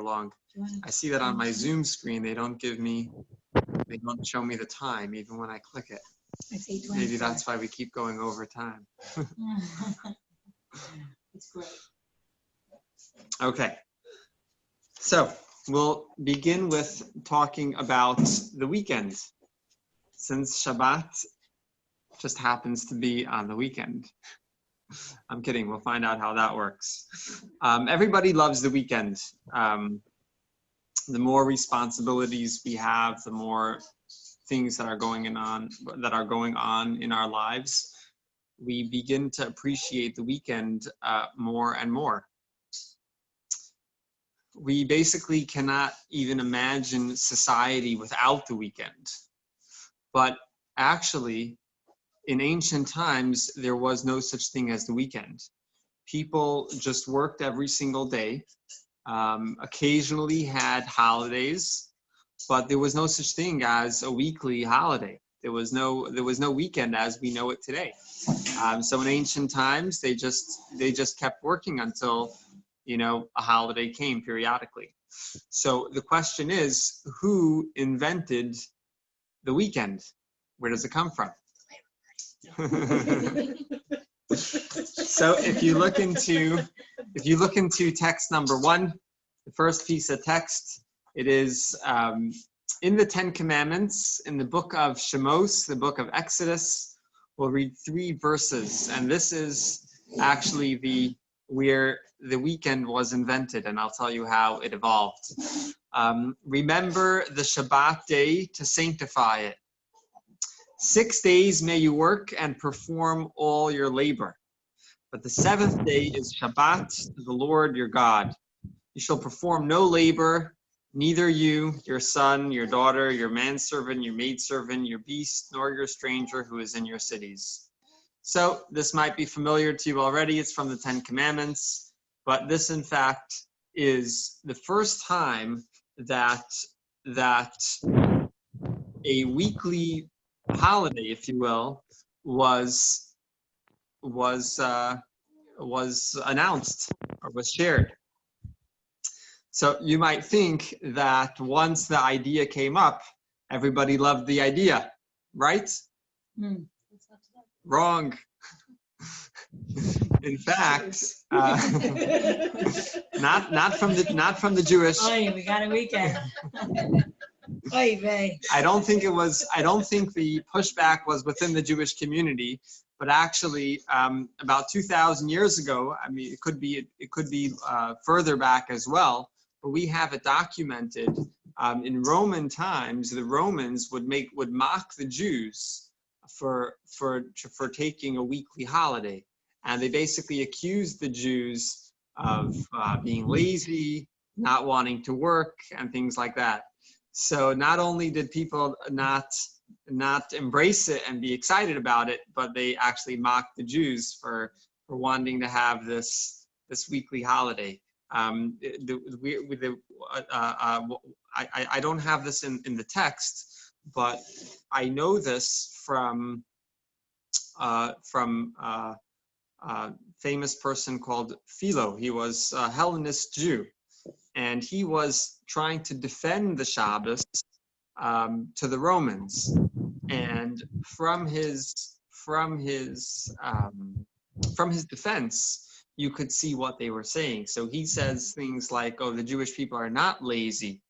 long. I see that on my Zoom screen. They don't show me the time even when I click it. Maybe that's why we keep going over time. It's great. Okay. So we'll begin with talking about the weekend, since Shabbat just happens to be on the weekend. I'm kidding. We'll find out how that works. Everybody loves the weekend. The more responsibilities we have, the more things that are going on in our lives, we begin to appreciate the weekend more and more. We basically cannot even imagine society without the weekend. But actually, in ancient times, there was no such thing as the weekend. People just worked every single day, occasionally had holidays, but there was no such thing as a weekly holiday. There was no weekend as we know it today. So in ancient times, they just kept working until, a holiday came periodically. So the question is, who invented the weekend? Where does it come from? So if you look into text number 1, the first piece of text, it is in the 10 Commandments, in the book of Shemos, the book of Exodus. We'll read 3 verses, and this is actually where the weekend was invented, and I'll tell you how it evolved. Remember the Shabbat day to sanctify it. 6 days may you work and perform all your labor, but the 7th day is Shabbat to the Lord your God. You shall perform no labor, neither you, your son, your daughter, your manservant, your maidservant, your beast, nor your stranger who is in your cities. So this might be familiar to you already. It's from the 10 Commandments, but this in fact is the first time that a weekly holiday, if you will, was announced or was shared. So you might think that once the idea came up, everybody loved the idea, right? Wrong. In fact, not from the Jewish. Oh, we got a weekend. I don't think the pushback was within the Jewish community, but actually about 2,000 years ago. I mean, it could be further back as well. But we have it documented in Roman times. The Romans would mock the Jews for taking a weekly holiday, and they basically accused the Jews of being lazy, not wanting to work, and things like that. So not only did people not embrace it and be excited about it, but they actually mocked the Jews for wanting to have this weekly holiday. I don't have this in the text, but I know this from famous person called Philo. He was a Hellenist Jew, and he was trying to defend the Shabbos to the Romans. And from his defense, you could see what they were saying. So he says things like, "Oh, the Jewish people are not lazy.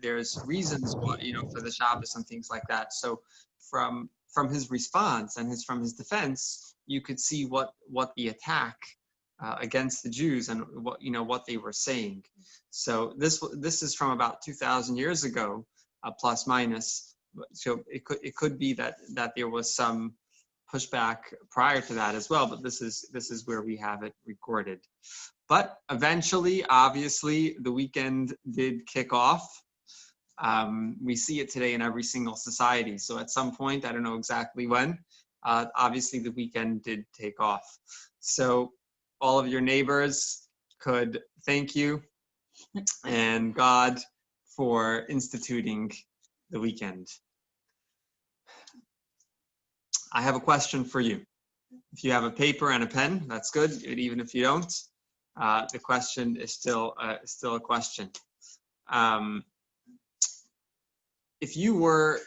There's reasons why, for the Shabbos and things like that." So from his response and from his defense, you could see what the attack against the Jews and what they were saying. So this is from about 2,000 years ago, plus minus. So it could be that there was some pushback prior to that as well, but this is where we have it recorded. But eventually, obviously, the weekend did kick off. We see it today in every single society. So at some point, I don't know exactly when, obviously the weekend did take off. So all of your neighbors could thank you and God for instituting the weekend. I have a question for you. If you have a paper and a pen, that's good, even if you don't. the question is still a question. If you were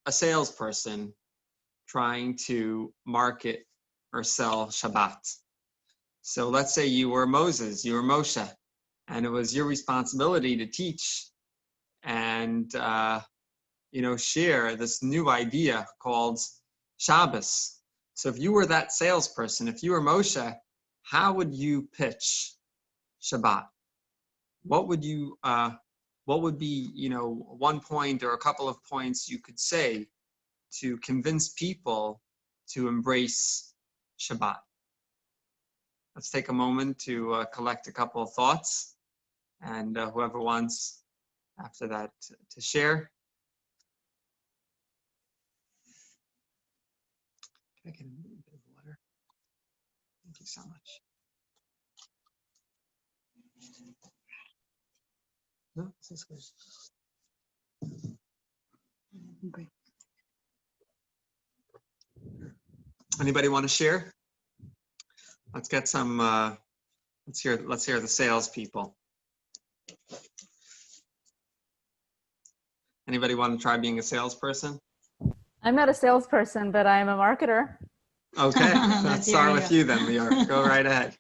a salesperson trying to market or sell Shabbat, so let's say you were Moses, you were Moshe, and it was your responsibility to teach and share this new idea called Shabbos. So if you were that salesperson, if you were Moshe, how would you pitch Shabbat? What would be, one point or a couple of points you could say to convince people to embrace Shabbat? Let's take a moment to collect a couple of thoughts, and whoever wants after that to share. Can I get a bit of water? Thank you so much. No, this is good. Okay. Anybody want to share? Let's get some. Let's hear the salespeople. Anybody want to try being a salesperson? I'm not a salesperson, but I'm a marketer. Okay, let's start with you then, Lior. Go right ahead.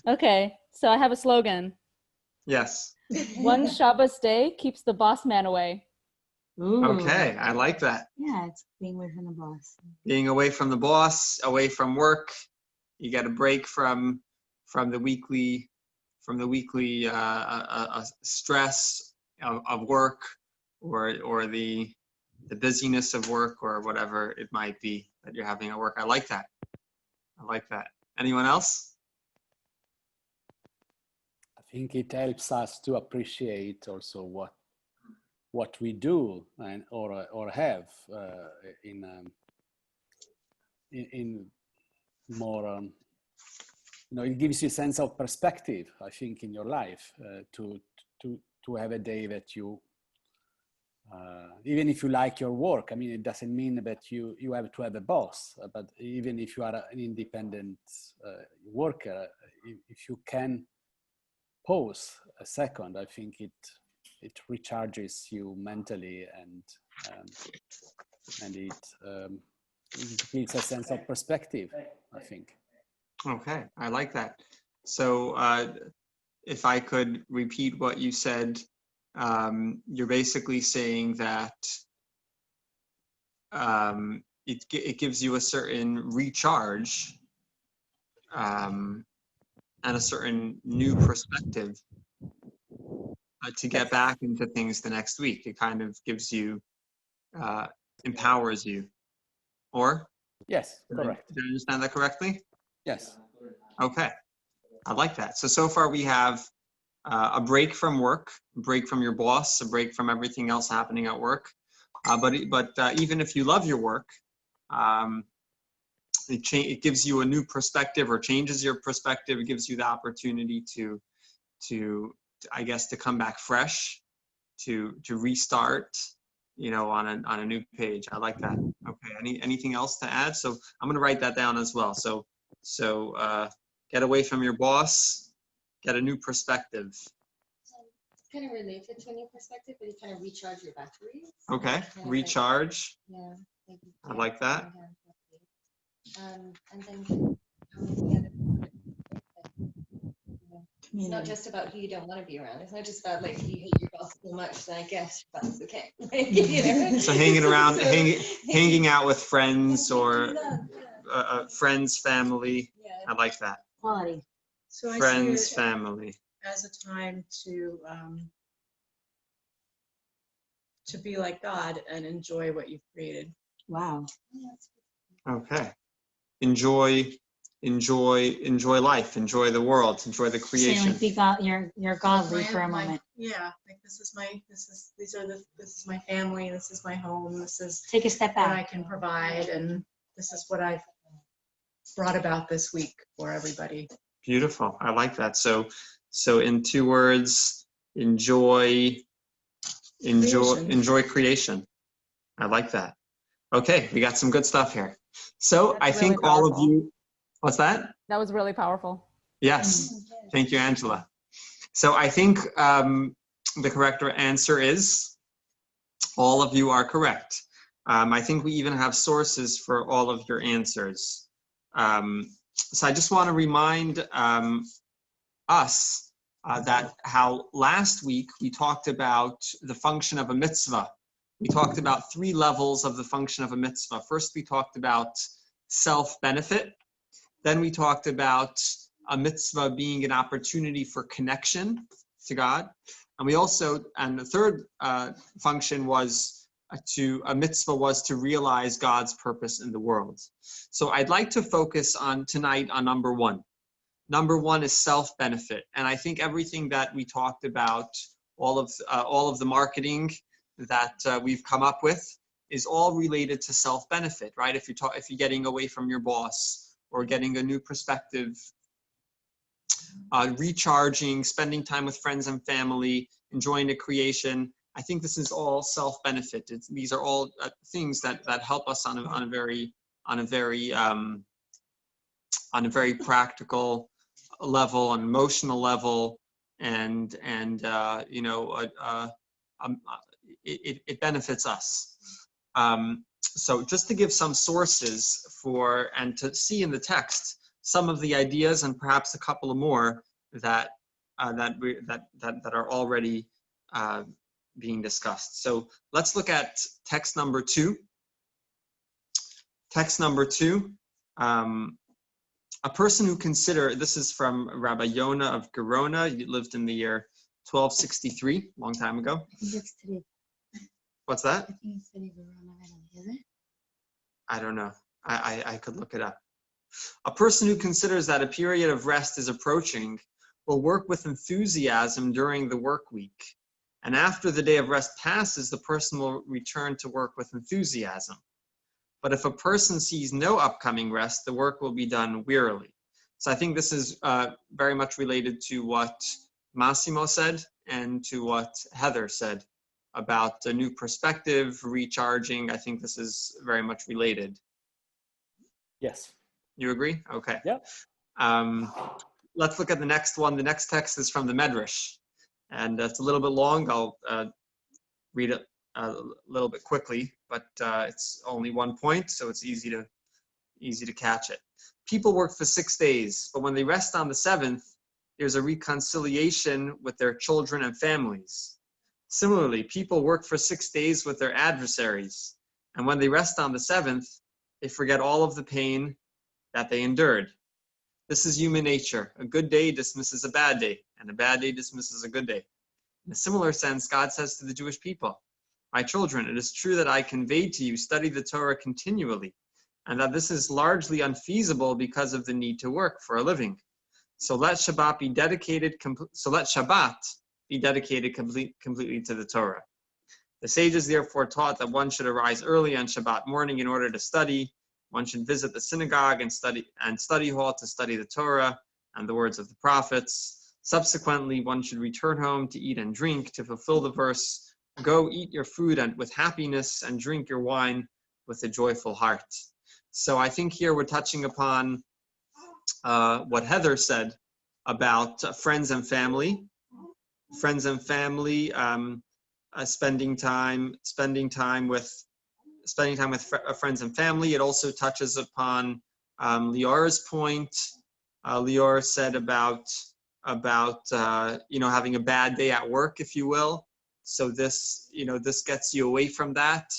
Okay, so I have a slogan. Yes. One Shabbos day keeps the boss man away. Ooh. Okay, I like that. Yeah, it's being away from the boss. Being away from the boss, away from work. You get a break from the weekly stress of work or the busyness of work or whatever it might be that you're having at work. I like that. Anyone else? I think it helps us to appreciate also what we do and or have in more. It gives you a sense of perspective. I think in your life to have a day that you. Even if you like your work, I mean, it doesn't mean that you have to have a boss, but even if you are an independent worker, if you can pause a second, I think it recharges you mentally and it gives a sense of perspective, I think. Okay, I like that. So if I could repeat what you said, you're basically saying that it gives you a certain recharge and a certain new perspective to get back into things the next week. It kind of gives you, empowers you. Or? Yes, correct. Did I understand that correctly? Yes. Okay, I like that. So far we have a break from work, a break from your boss, a break from everything else happening at work. But even if you love your work, it gives you a new perspective or changes your perspective. It gives you the opportunity to I guess, to come back fresh, to restart, on a new page. I like that. Okay. Anything else to add? So I'm going to write that down as well. So get away from your boss, get a new perspective. It's kind of related to a new perspective, but you kind of recharge your batteries. Okay. Recharge. Yeah. I like that. And then it's not just about who you don't want to be around. It's not just about like you hate your boss so much that I guess that's okay. So hanging around, hanging out with friends or friends, family. Yeah. I like that. Quality. So I Friends, see it family. as a time to be like God and enjoy what you've created. Wow. Okay. Enjoy life, enjoy the world, enjoy the creation. Saying like be God, you're godly for a moment. Yeah, like this is my family, this is my home, this is Take a step what I back. can provide, and this is what I've brought about this week for everybody. Beautiful. I like that. So in 2 words, enjoy creation. I like that. Okay, we got some good stuff here. So That's I think really all of powerful. you, what's that? That was really powerful. Yes. Thank you, Angela. So I think the correct answer is all of you are correct. I think we even have sources for all of your answers. So I just want to remind us that how last week we talked about the function of a mitzvah. We talked about 3 levels of the function of a mitzvah. First, we talked about self-benefit. Then we talked about a mitzvah being an opportunity for connection to God. And we also, and the third function was a mitzvah was to realize God's purpose in the world. So I'd like to focus on tonight on number 1. Number 1 is self-benefit. And I think everything that we talked about, all of the marketing that we've come up with is all related to self-benefit, right? If you're getting away from your boss or getting a new perspective, recharging, spending time with friends and family, enjoying the creation, I think this is all self-benefit. These are all things that help us on a very practical level, an emotional level, and it benefits us. So just to give some sources for, and to see in the text some of the ideas and perhaps a couple of more that are already being discussed. So let's look at text number 2. Text number 2. A person who this is from Rabbi Yonah of Gerona. He lived in the year 1263, long time ago. I think it's today. What's that? I think it's today, is it? I don't know. I could look it up. A person who considers that a period of rest is approaching will work with enthusiasm during the work week. And after the day of rest passes, the person will return to work with enthusiasm. But if a person sees no upcoming rest, the work will be done wearily. So I think this is very much related to what Massimo said and to what Heather said about the new perspective, recharging. I think this is very much related. Yes. You agree? Okay. Yeah. Let's look at the next one. The next text is from the Medrash. And it's a little bit long. I'll read it a little bit quickly, but it's only 1 point, so it's easy to catch it. People work for 6 days, but when they rest on the 7th, there's a reconciliation with their children and families. Similarly, people work for 6 days with their adversaries, and when they rest on the 7th, they forget all of the pain that they endured. This is human nature. A good day dismisses a bad day, and a bad day dismisses a good day. In a similar sense, God says to the Jewish people, "My children, it is true that I conveyed to you, study the Torah continually, and that this is largely unfeasible because of the need to work for a living. So let Shabbat be dedicated completely to the Torah." The sages therefore taught that one should arise early on Shabbat morning in order to study. One should visit the synagogue and study hall to study the Torah and the words of the prophets. Subsequently, one should return home to eat and drink, to fulfill the verse, "Go eat your food and with happiness, and drink your wine with a joyful heart." So I think here we're touching upon what Heather said about friends and family. Friends and family, spending time with friends and family. It also touches upon Lior's point. Lior said about having a bad day at work, if you will. So this gets you away from that.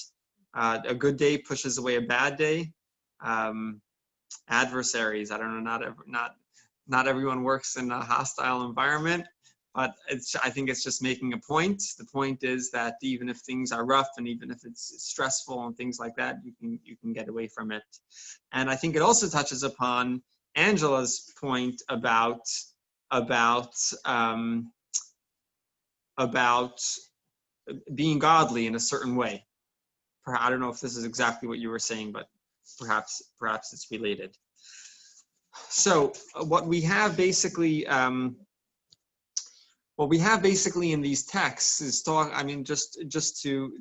A good day pushes away a bad day. Adversaries, I don't know, not everyone works in a hostile environment, but I think it's just making a point. The point is that even if things are rough and even if it's stressful and things like that, you can get away from it. And I think it also touches upon Angela's point about being godly in a certain way. I don't know if this is exactly what you were saying, but perhaps it's related. So what we have basically in these texts is just to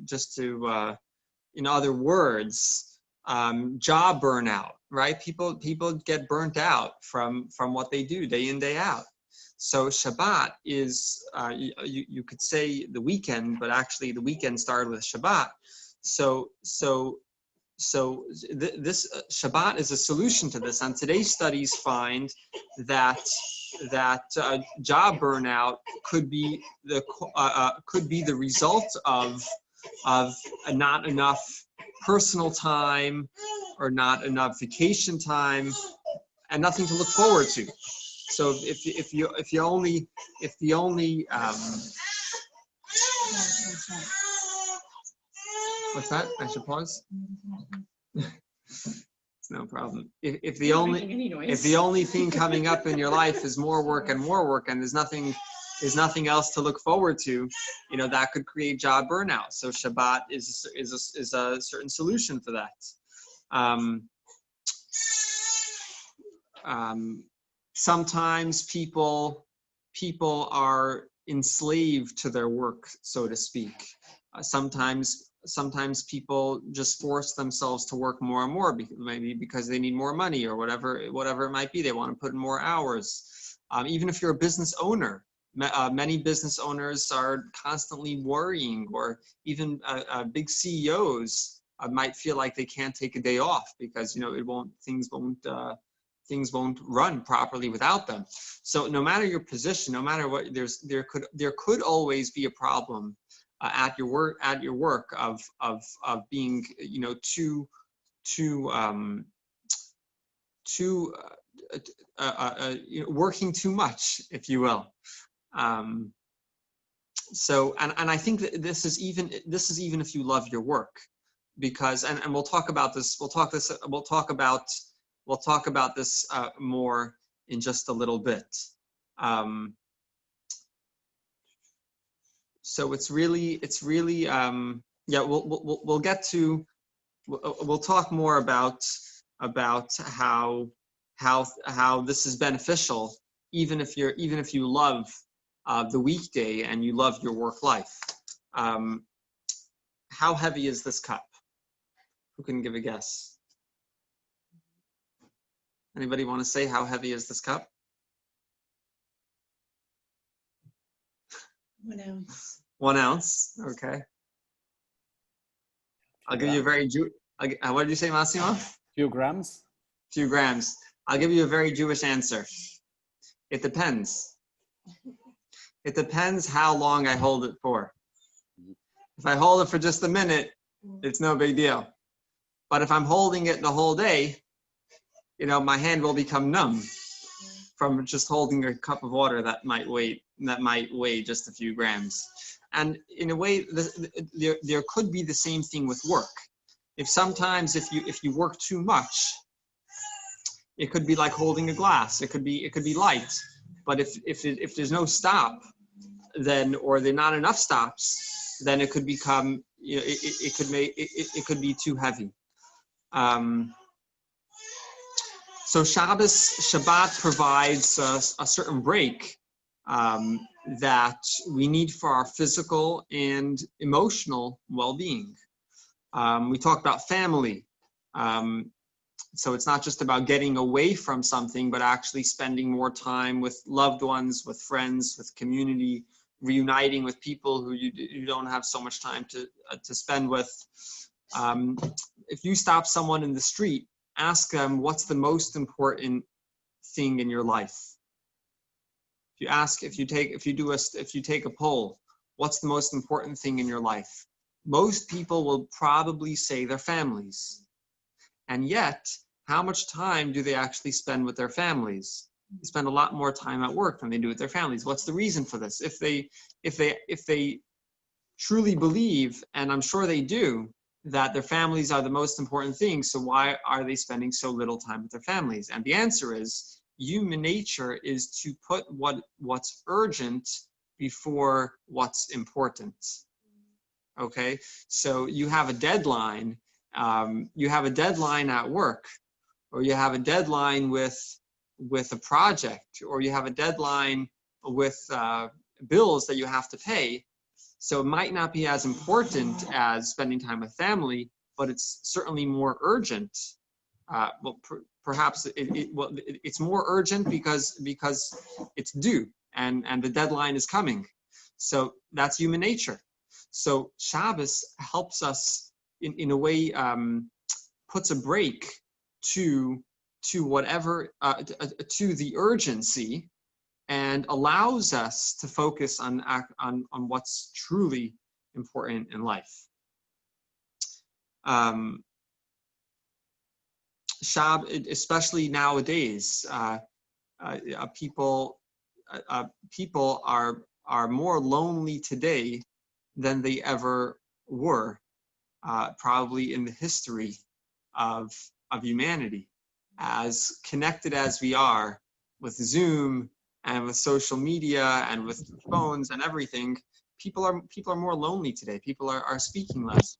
in other words, job burnout, right? People get burnt out from what they do day in, day out. So Shabbat is, you could say the weekend, but actually the weekend started with Shabbat. So this Shabbat is a solution to this. And today's studies find that job burnout could be the result of not enough personal time or not enough vacation time and nothing to look forward to. So if the only what's that? I should pause. It's no problem. If the only thing coming up in your life is more work, and there's nothing else to look forward to, that could create job burnout. So Shabbat is a certain solution for that. Sometimes people are enslaved to their work, so to speak. Sometimes people just force themselves to work more and more, maybe because they need more money or whatever it might be. They want to put in more hours. Even if you're a business owner, many business owners are constantly worrying, or even big CEOs might feel like they can't take a day off because things won't run properly without them. So no matter your position, no matter what, there could always be a problem at your work of being working too much, if you will. So I think that this is even if you love your work, because and we'll talk about this. We'll talk about this more in just a little bit. So it's really yeah. We'll get to. We'll talk more about how this is beneficial, even if you love the weekday and you love your work life. How heavy is this cup? Who can give a guess? Anybody want to say how heavy is this cup? 1 ounce. 1 ounce. Okay. I'll give you a very what did you say, Massimo? Few grams. Few grams. I'll give you a very Jewish answer. It depends. It depends how long I hold it for. If I hold it for just a minute, it's no big deal. But if I'm holding it the whole day, my hand will become numb from just holding a cup of water that might weigh just a few grams. And in a way, there could be the same thing with work. If you work too much, it could be like holding a glass. It could be light, but if there's no stop, or there are not enough stops, then it could become it could be too heavy. So Shabbat provides a certain break that we need for our physical and emotional well-being. We talked about family. So it's not just about getting away from something, but actually spending more time with loved ones, with friends, with community, reuniting with people who you don't have so much time to spend with. If you stop someone in the street, ask them, what's the most important thing in your life? If you take a poll, what's the most important thing in your life? Most people will probably say their families. And yet, how much time do they actually spend with their families? They spend a lot more time at work than they do with their families. What's the reason for this? If they truly believe, and I'm sure they do, that their families are the most important thing, so why are they spending so little time with their families? And the answer is, human nature is to put what's urgent before what's important. Okay, so you have a deadline. You have a deadline at work, or you have a deadline with a project, or you have a deadline with bills that you have to pay. So it might not be as important as spending time with family, but it's certainly more urgent. Well, perhaps it's more urgent because it's due and the deadline is coming. So that's human nature. So Shabbos helps us in a way, puts a break to whatever, to the urgency, and allows us to focus on what's truly important in life. Especially nowadays, people are more lonely today than they ever were, probably in the history of humanity. As connected as we are with Zoom and with social media and with phones and everything, people are more lonely today. People are speaking less.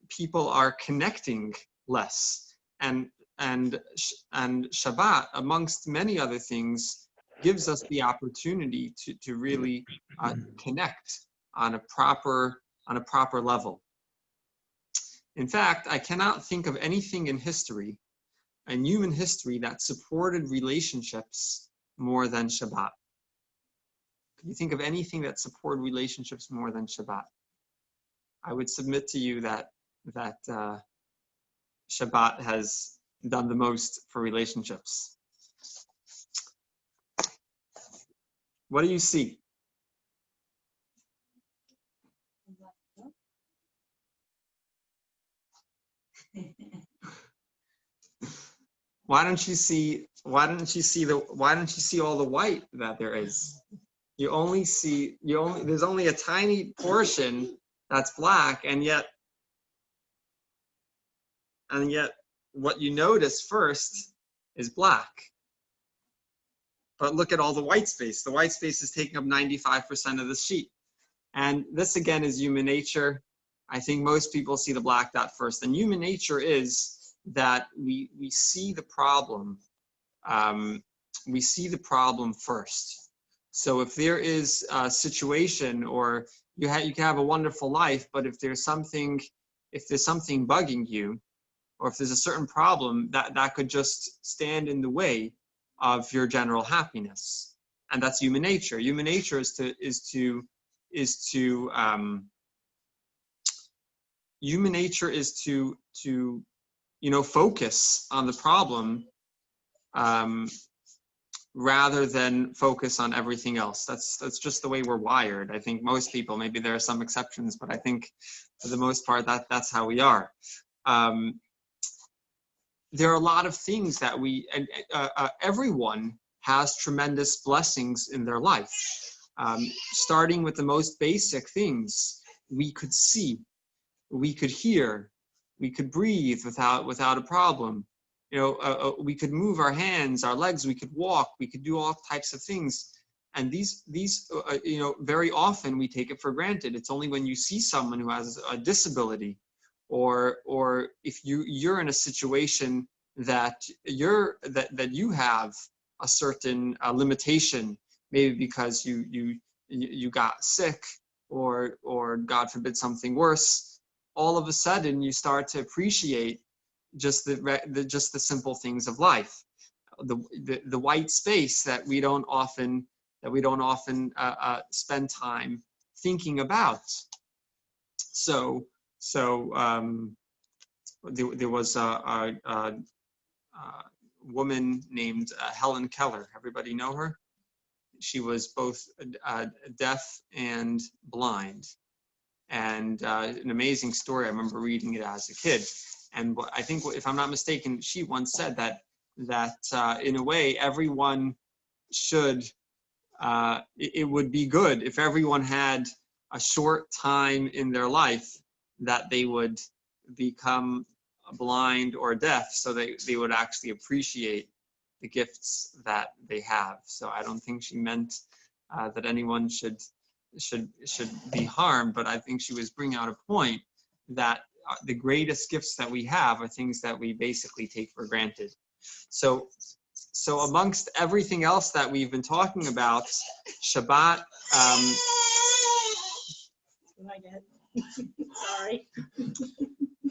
People are connecting less, and Shabbat, amongst many other things, gives us the opportunity to really connect on a proper level. In fact, I cannot think of anything in human history, that supported relationships more than Shabbat. Can you think of anything that supported relationships more than Shabbat? I would submit to you that Shabbat has done the most for relationships. What do you see? Why don't you see all the white that there is? There's only a tiny portion that's black, and yet what you notice first is black. But look at all the white space. The white space is taking up 95% of the sheet. And this again is human nature. I think most people see the black dot first. And human nature is that we see the problem. We see the problem first. So if there is a situation, or you can have a wonderful life, but if there's something bugging you, or if there's a certain problem that could just stand in the way of your general happiness, and that's human nature. Human nature is to focus on the problem, rather than focus on everything else. That's just the way we're wired. I think most people, maybe there are some exceptions, but I think for the most part that's how we are. There are a lot of things that everyone has tremendous blessings in their life. Starting with the most basic things, we could see, we could hear, we could breathe without a problem. We could move our hands, our legs, we could walk, we could do all types of things. And these very often we take it for granted. It's only when you see someone who has a disability, or if you're in a situation that you have a certain limitation, maybe because you got sick, or God forbid something worse, all of a sudden you start to appreciate just the simple things of life, the white space that we don't often spend time thinking about. So there was a woman named Helen Keller. Everybody know her? She was both deaf and blind, and an amazing story. I remember reading it as a kid. And I think, if I'm not mistaken, she once said that in a way, everyone should, it would be good if everyone had a short time in their life that they would become blind or deaf, so they would actually appreciate the gifts that they have. So I don't think she meant that anyone should be harmed, but I think she was bringing out a point that the greatest gifts that we have are things that we basically take for granted. So amongst everything else that we've been talking about, Shabbat, Sorry.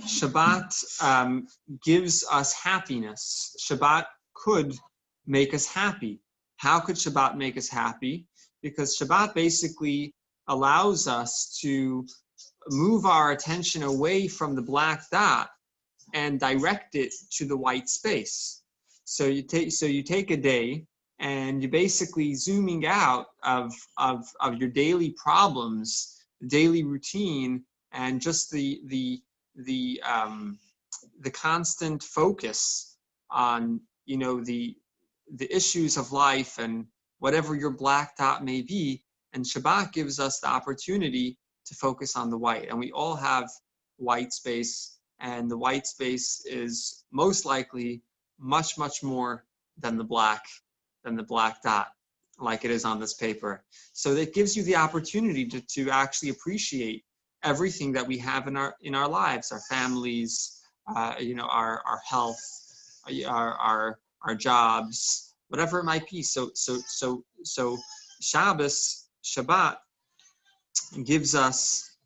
Shabbat gives us happiness. Shabbat could make us happy. How could Shabbat make us happy? Because Shabbat basically allows us to move our attention away from the black dot and direct it to the white space. So you take a day and you're basically zooming out of your daily problems, daily routine, and just the constant focus on the issues of life and whatever your black dot may be. And Shabbat gives us the opportunity to focus on the white. And we all have white space, and the white space is most likely much, much more than the black dot, like it is on this paper. So that gives you the opportunity to actually appreciate everything that we have in our lives, our families, our health, our jobs, whatever it might be. So Shabbat gives us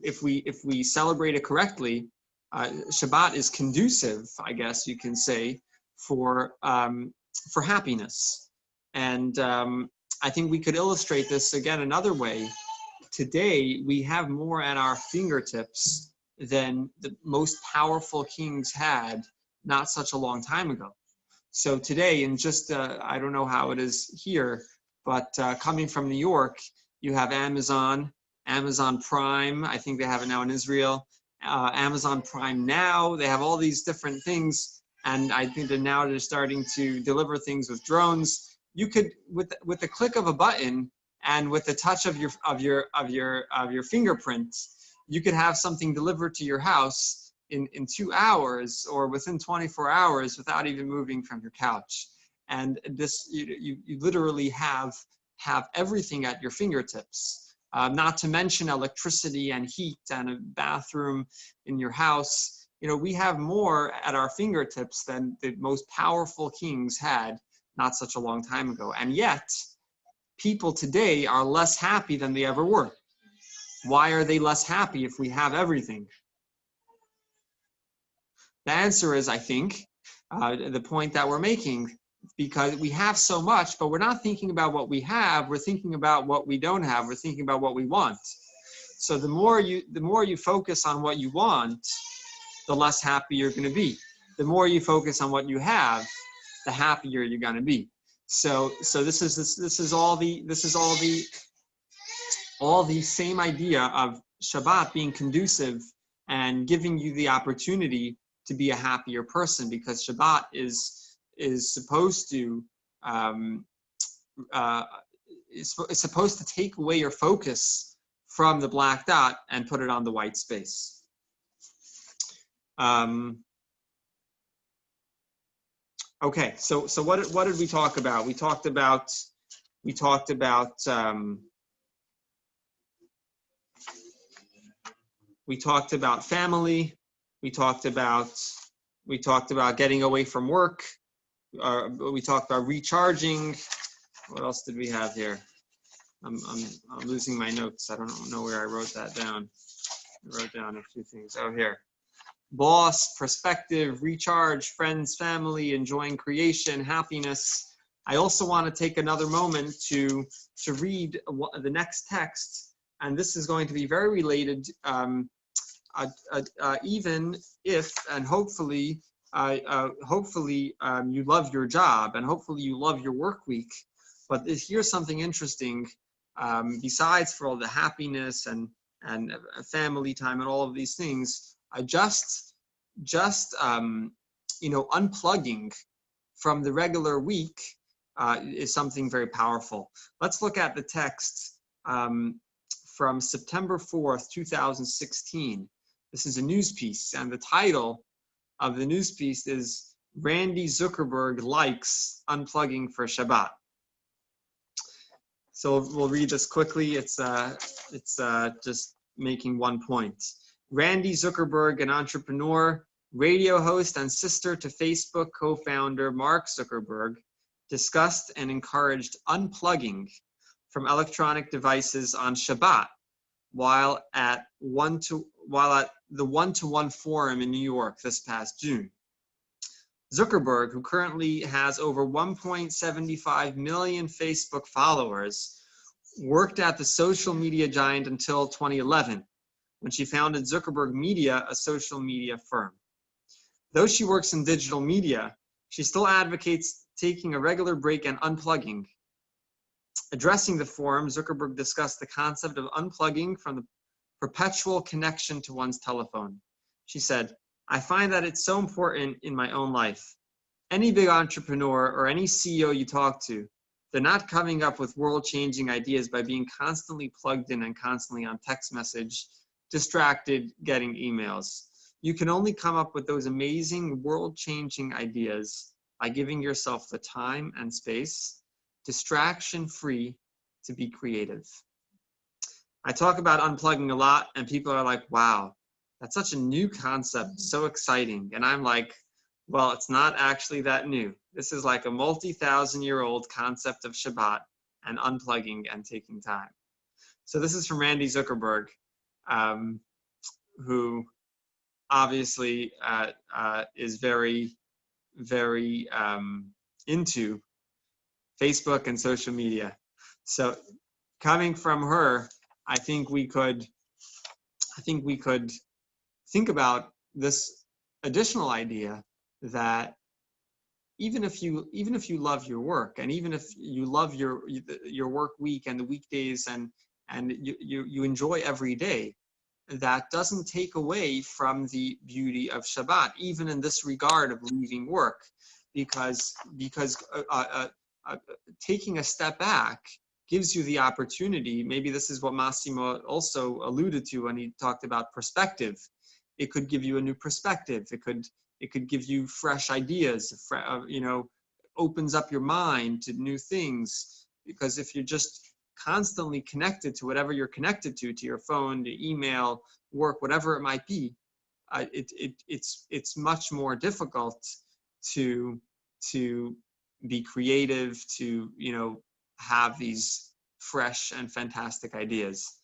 if we celebrate it correctly, Shabbat is conducive, I guess you can say, for happiness. And I think we could illustrate this again another way. Today we have more at our fingertips than the most powerful kings had not such a long time ago. So today, and just I don't know how it is here, but coming from New York, you have Amazon Prime. I think they have it now in Israel. Amazon Prime Now. They have all these different things, and I think that now they're starting to deliver things with drones. You could, with the click of a button and with the touch of your fingerprint, you could have something delivered to your house in 2 hours or within 24 hours without even moving from your couch. And this, you literally have everything at your fingertips. Not to mention electricity and heat and a bathroom in your house. We have more at our fingertips than the most powerful kings had not such a long time ago. And yet, people today are less happy than they ever were. Why are they less happy if we have everything? The answer is, I think, the point that we're making, because we have so much, but we're not thinking about what we have. We're thinking about what we don't have. We're thinking about what we want. So the more you focus on what you want, the less happy you're going to be. The more you focus on what you have, the happier you're going to be. So this is all the same idea of Shabbat being conducive and giving you the opportunity to be a happier person, because Shabbat is supposed to is supposed to take away your focus from the black dot and put it on the white space. Okay, so what did we talk about? We talked about family. We talked about getting away from work. We talked about recharging. What else did we have here? I'm losing my notes. I don't know where I wrote that down. I wrote down a few things. Oh, here. Boss, perspective, recharge, friends, family, enjoying creation, happiness. I also want to take another moment to read the next text, and this is going to be very related, even if, and hopefully you love your job, and hopefully you love your work week. But here's something interesting. Besides for all the happiness and family time and all of these things, I just unplugging from the regular week is something very powerful. Let's look at the text from September 4th, 2016. This is a news piece, and the title of the news piece is Randy Zuckerberg Likes Unplugging for Shabbat. So we'll read this quickly. It's just making one point. Randy Zuckerberg, an entrepreneur, radio host, and sister to Facebook co-founder Mark Zuckerberg, discussed and encouraged unplugging from electronic devices on Shabbat while at the 1-to-1 forum in New York this past June. Zuckerberg, who currently has over 1.75 million Facebook followers, worked at the social media giant until 2011, when she founded Zuckerberg Media, a social media firm. Though she works in digital media, she still advocates taking a regular break and unplugging. Addressing the forum, Zuckerberg discussed the concept of unplugging from the perpetual connection to one's telephone. She said, "I find that it's so important in my own life. Any big entrepreneur or any CEO you talk to, they're not coming up with world-changing ideas by being constantly plugged in and constantly on text message, distracted, getting emails. You can only come up with those amazing world-changing ideas by giving yourself the time and space, distraction-free, to be creative." I talk about unplugging a lot, and people are like, wow, that's such a new concept, so exciting. And I'm like, well, it's not actually that new. This is like a multi-thousand-year-old concept of Shabbat and unplugging and taking time. So this is from Randy Zuckerberg, who obviously is very, very into Facebook and social media. So coming from her, I think we could think about this additional idea that even if you love your work, and even if you love your work week and the weekdays, and you enjoy every day, that doesn't take away from the beauty of Shabbat, even in this regard of leaving work, because taking a step back gives you the opportunity. Maybe this is what Massimo also alluded to when he talked about perspective. It could give you a new perspective. It could give you fresh ideas, opens up your mind to new things. Because if you're just constantly connected to whatever you're connected to your phone, to email, work, whatever it might be, it's much more difficult to be creative, to have these fresh and fantastic ideas.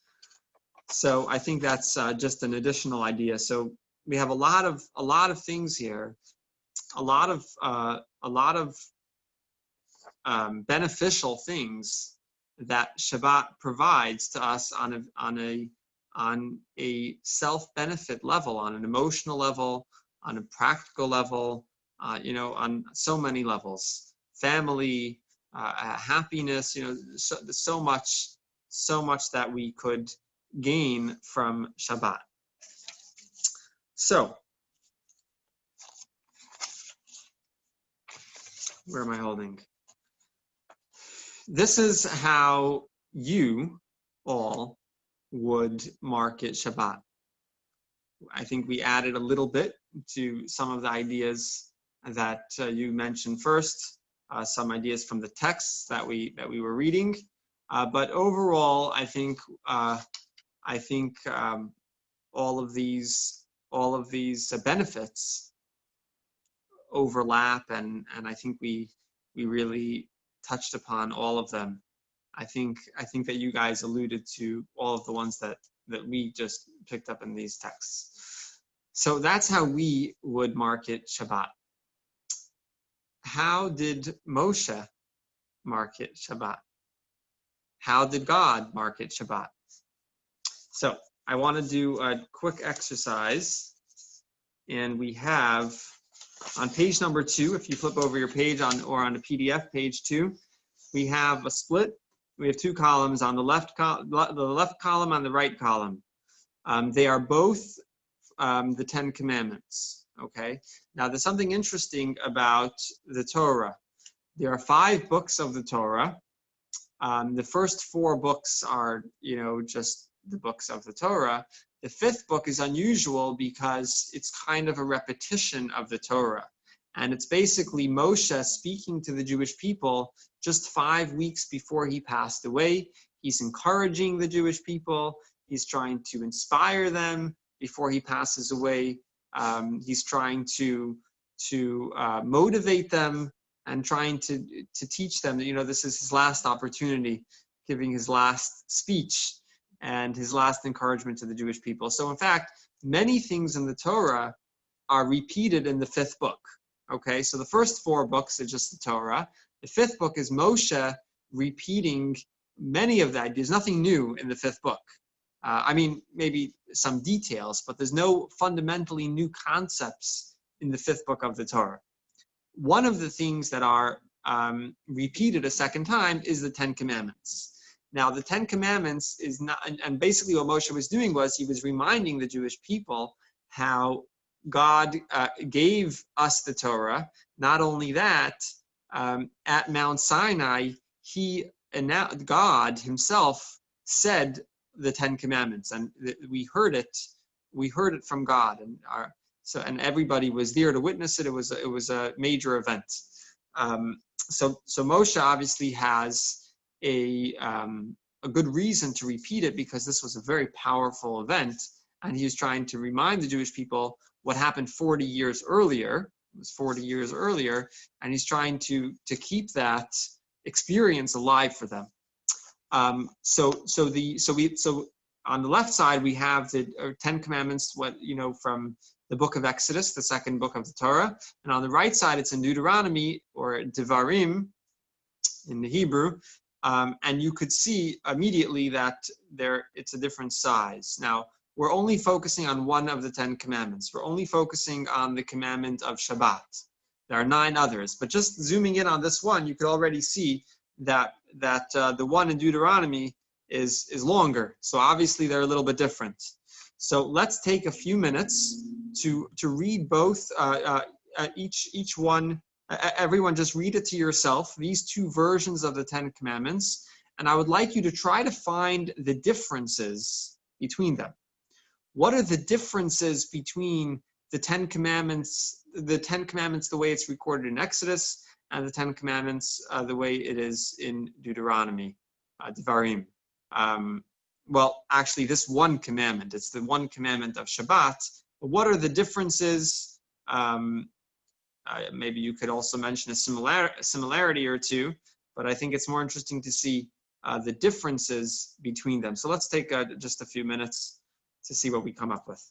So I think that's just an additional idea. So we have a lot of things here, a lot of beneficial things that Shabbat provides to us on a self-benefit level, on an emotional level, on a practical level, on so many levels. Family, happiness, so much that we could gain from Shabbat. So, where am I holding? This is how you all would market Shabbat. I think we added a little bit to some of the ideas that you mentioned first, some ideas from the texts that we were reading, but overall, I think all of these benefits overlap, and I think we really touched upon all of them. I think that you guys alluded to all of the ones that we just picked up in these texts. So that's how we would market Shabbat. How did Moshe market Shabbat? How did God market Shabbat? So I want to do a quick exercise, and we have on page number 2, if you flip over your page or on a PDF, page 2, we have a split. We have 2 columns, on the left column, on the right column. They are both the 10 Commandments. Okay. Now there's something interesting about the Torah. There are 5 books of the Torah. The first 4 books are, just the books of the Torah. The 5th book is unusual because it's kind of a repetition of the Torah. And it's basically Moshe speaking to the Jewish people just 5 weeks before he passed away. He's encouraging the Jewish people. He's trying to inspire them before he passes away. He's trying to motivate them and trying to teach them that, this is his last opportunity giving his last speech and his last encouragement to the Jewish people. So in fact, many things in the Torah are repeated in the 5th book. Okay, so the first 4 books are just the Torah. The 5th book is Moshe repeating many of that. There's nothing new in the 5th book. I mean, maybe some details, but there's no fundamentally new concepts in the 5th book of the Torah. One of the things that are repeated a second time is the 10 Commandments. Now, the 10 Commandments is not, and basically what Moshe was doing was he was reminding the Jewish people how God gave us the Torah. Not only that, at Mount Sinai, God himself said the 10 Commandments, and we heard it from God, and everybody was there to witness it. It was a major event. So Moshe obviously has a good reason to repeat it, because this was a very powerful event, and he was trying to remind the Jewish people what happened 40 years earlier. It was 40 years earlier, and he's trying to keep that experience alive for them. So on the left side we have the 10 Commandments, from the book of Exodus, the 2nd book of the Torah, and on the right side it's in Deuteronomy, or Devarim in the Hebrew, and you could see immediately that it's a different size. Now, we're only focusing on one of the 10 Commandments. We're only focusing on the commandment of Shabbat. There are 9 others, but just zooming in on this one, you could already see that the one in Deuteronomy is longer. So obviously they're a little bit different. So let's take a few minutes to read both, each one. Everyone just read it to yourself, these 2 versions of the 10 Commandments, and I would like you to try to find the differences between them. What are the differences between the 10 Commandments, the way it's recorded in Exodus, and the 10 Commandments the way it is in Deuteronomy, Devarim? Well, actually, this one commandment, it's the one commandment of Shabbat. But what are the differences? Maybe you could also mention a similarity or two, but I think it's more interesting to see the differences between them. So let's take just a few minutes to see what we come up with.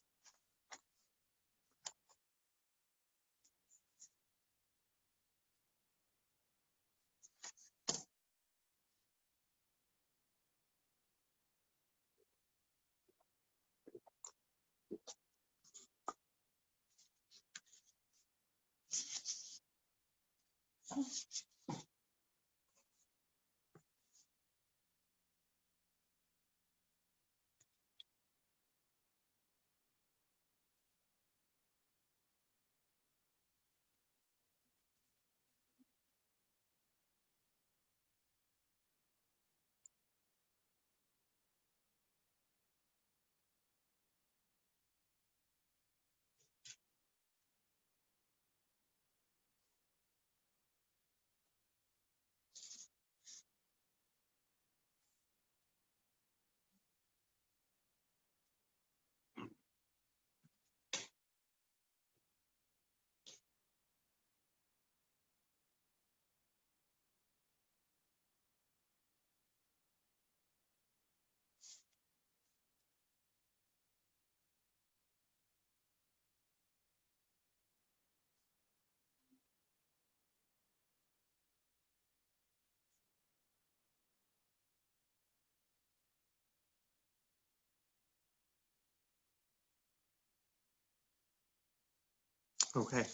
Okay.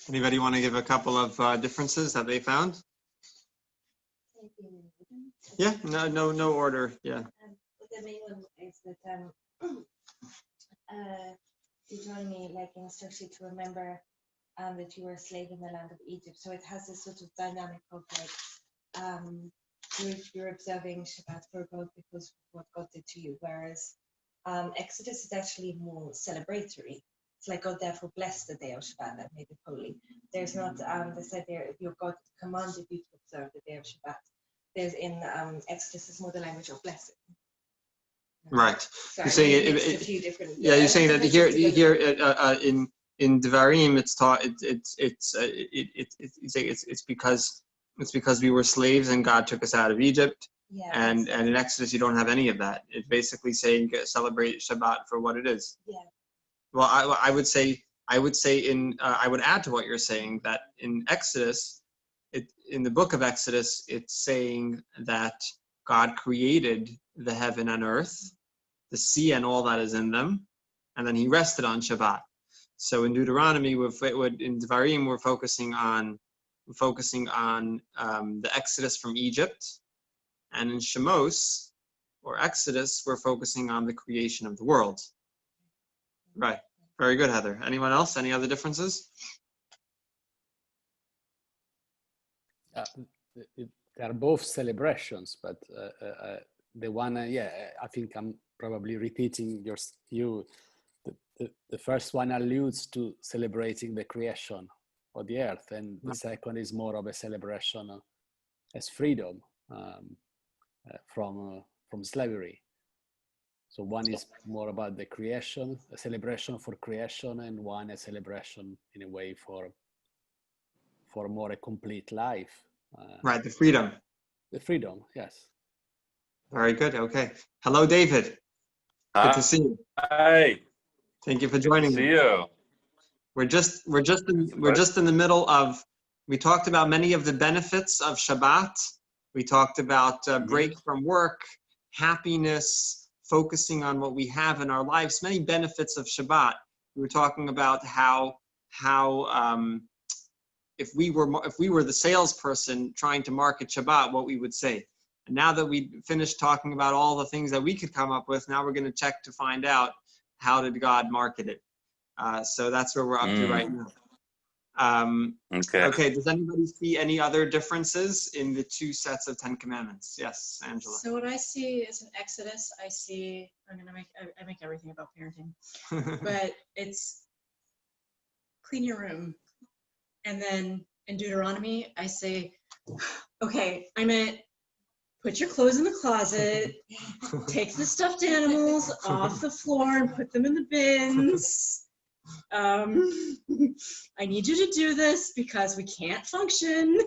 Anybody want to give a couple of differences that they found? Yeah, no order. Yeah. But the main one is that Deuteronomy instructs you to remember that you were a slave in the land of Egypt. So it has this sort of dynamic of you're observing Shabbat for God because of what God did to you, whereas Exodus is actually more celebratory. It's like God therefore blessed the day of Shabbat and made it holy. There's not this idea of your God commanded you to observe the day of Shabbat. There's in Exodus is more the language of blessing. Right. Sorry, You're saying a few different. Yeah, you're saying that here in Devarim it's taught it's because we were slaves and God took us out of Egypt. Yeah. And in Exodus, you don't have any of that. It's basically saying celebrate Shabbat for what it is. Yeah. Well, I would say I would add to what you're saying that in Exodus, in the book of Exodus, it's saying that God created the heaven and earth, the sea and all that is in them, and then he rested on Shabbat. So in Deuteronomy, in Devarim, we're focusing on the Exodus from Egypt, and in Shemos or Exodus, we're focusing on the creation of the world. Right. Very good, Heather. Anyone else? Any other differences? They are both celebrations, but the one, I think I'm probably repeating you. The first one alludes to celebrating the creation of the earth, and the second is more of a celebration as freedom from slavery. So one is more about the creation, a celebration for creation, and one a celebration in a way for more a complete life. Right, the freedom. The freedom, yes. Very good. Okay. Hello, David. Good to see you. Hi. Thank you for joining See me. you. We're just in the middle of. We talked about many of the benefits of Shabbat. We talked about break from work, happiness, focusing on what we have in our lives. Many benefits of Shabbat. We were talking about how if we were the salesperson trying to market Shabbat, what we would say. And now that we finished talking about all the things that we could come up with, now we're going to check to find out how did God market it. So that's where we're up to right now. Okay. Does anybody see any other differences in the two sets of 10 Commandments? Yes, Angela. So what I see is in Exodus, I make everything about parenting, but it's clean your room. And then in Deuteronomy, I say, okay, I meant put your clothes in the closet, take the stuffed animals off the floor and put them in the bins. I need you to do this because we can't function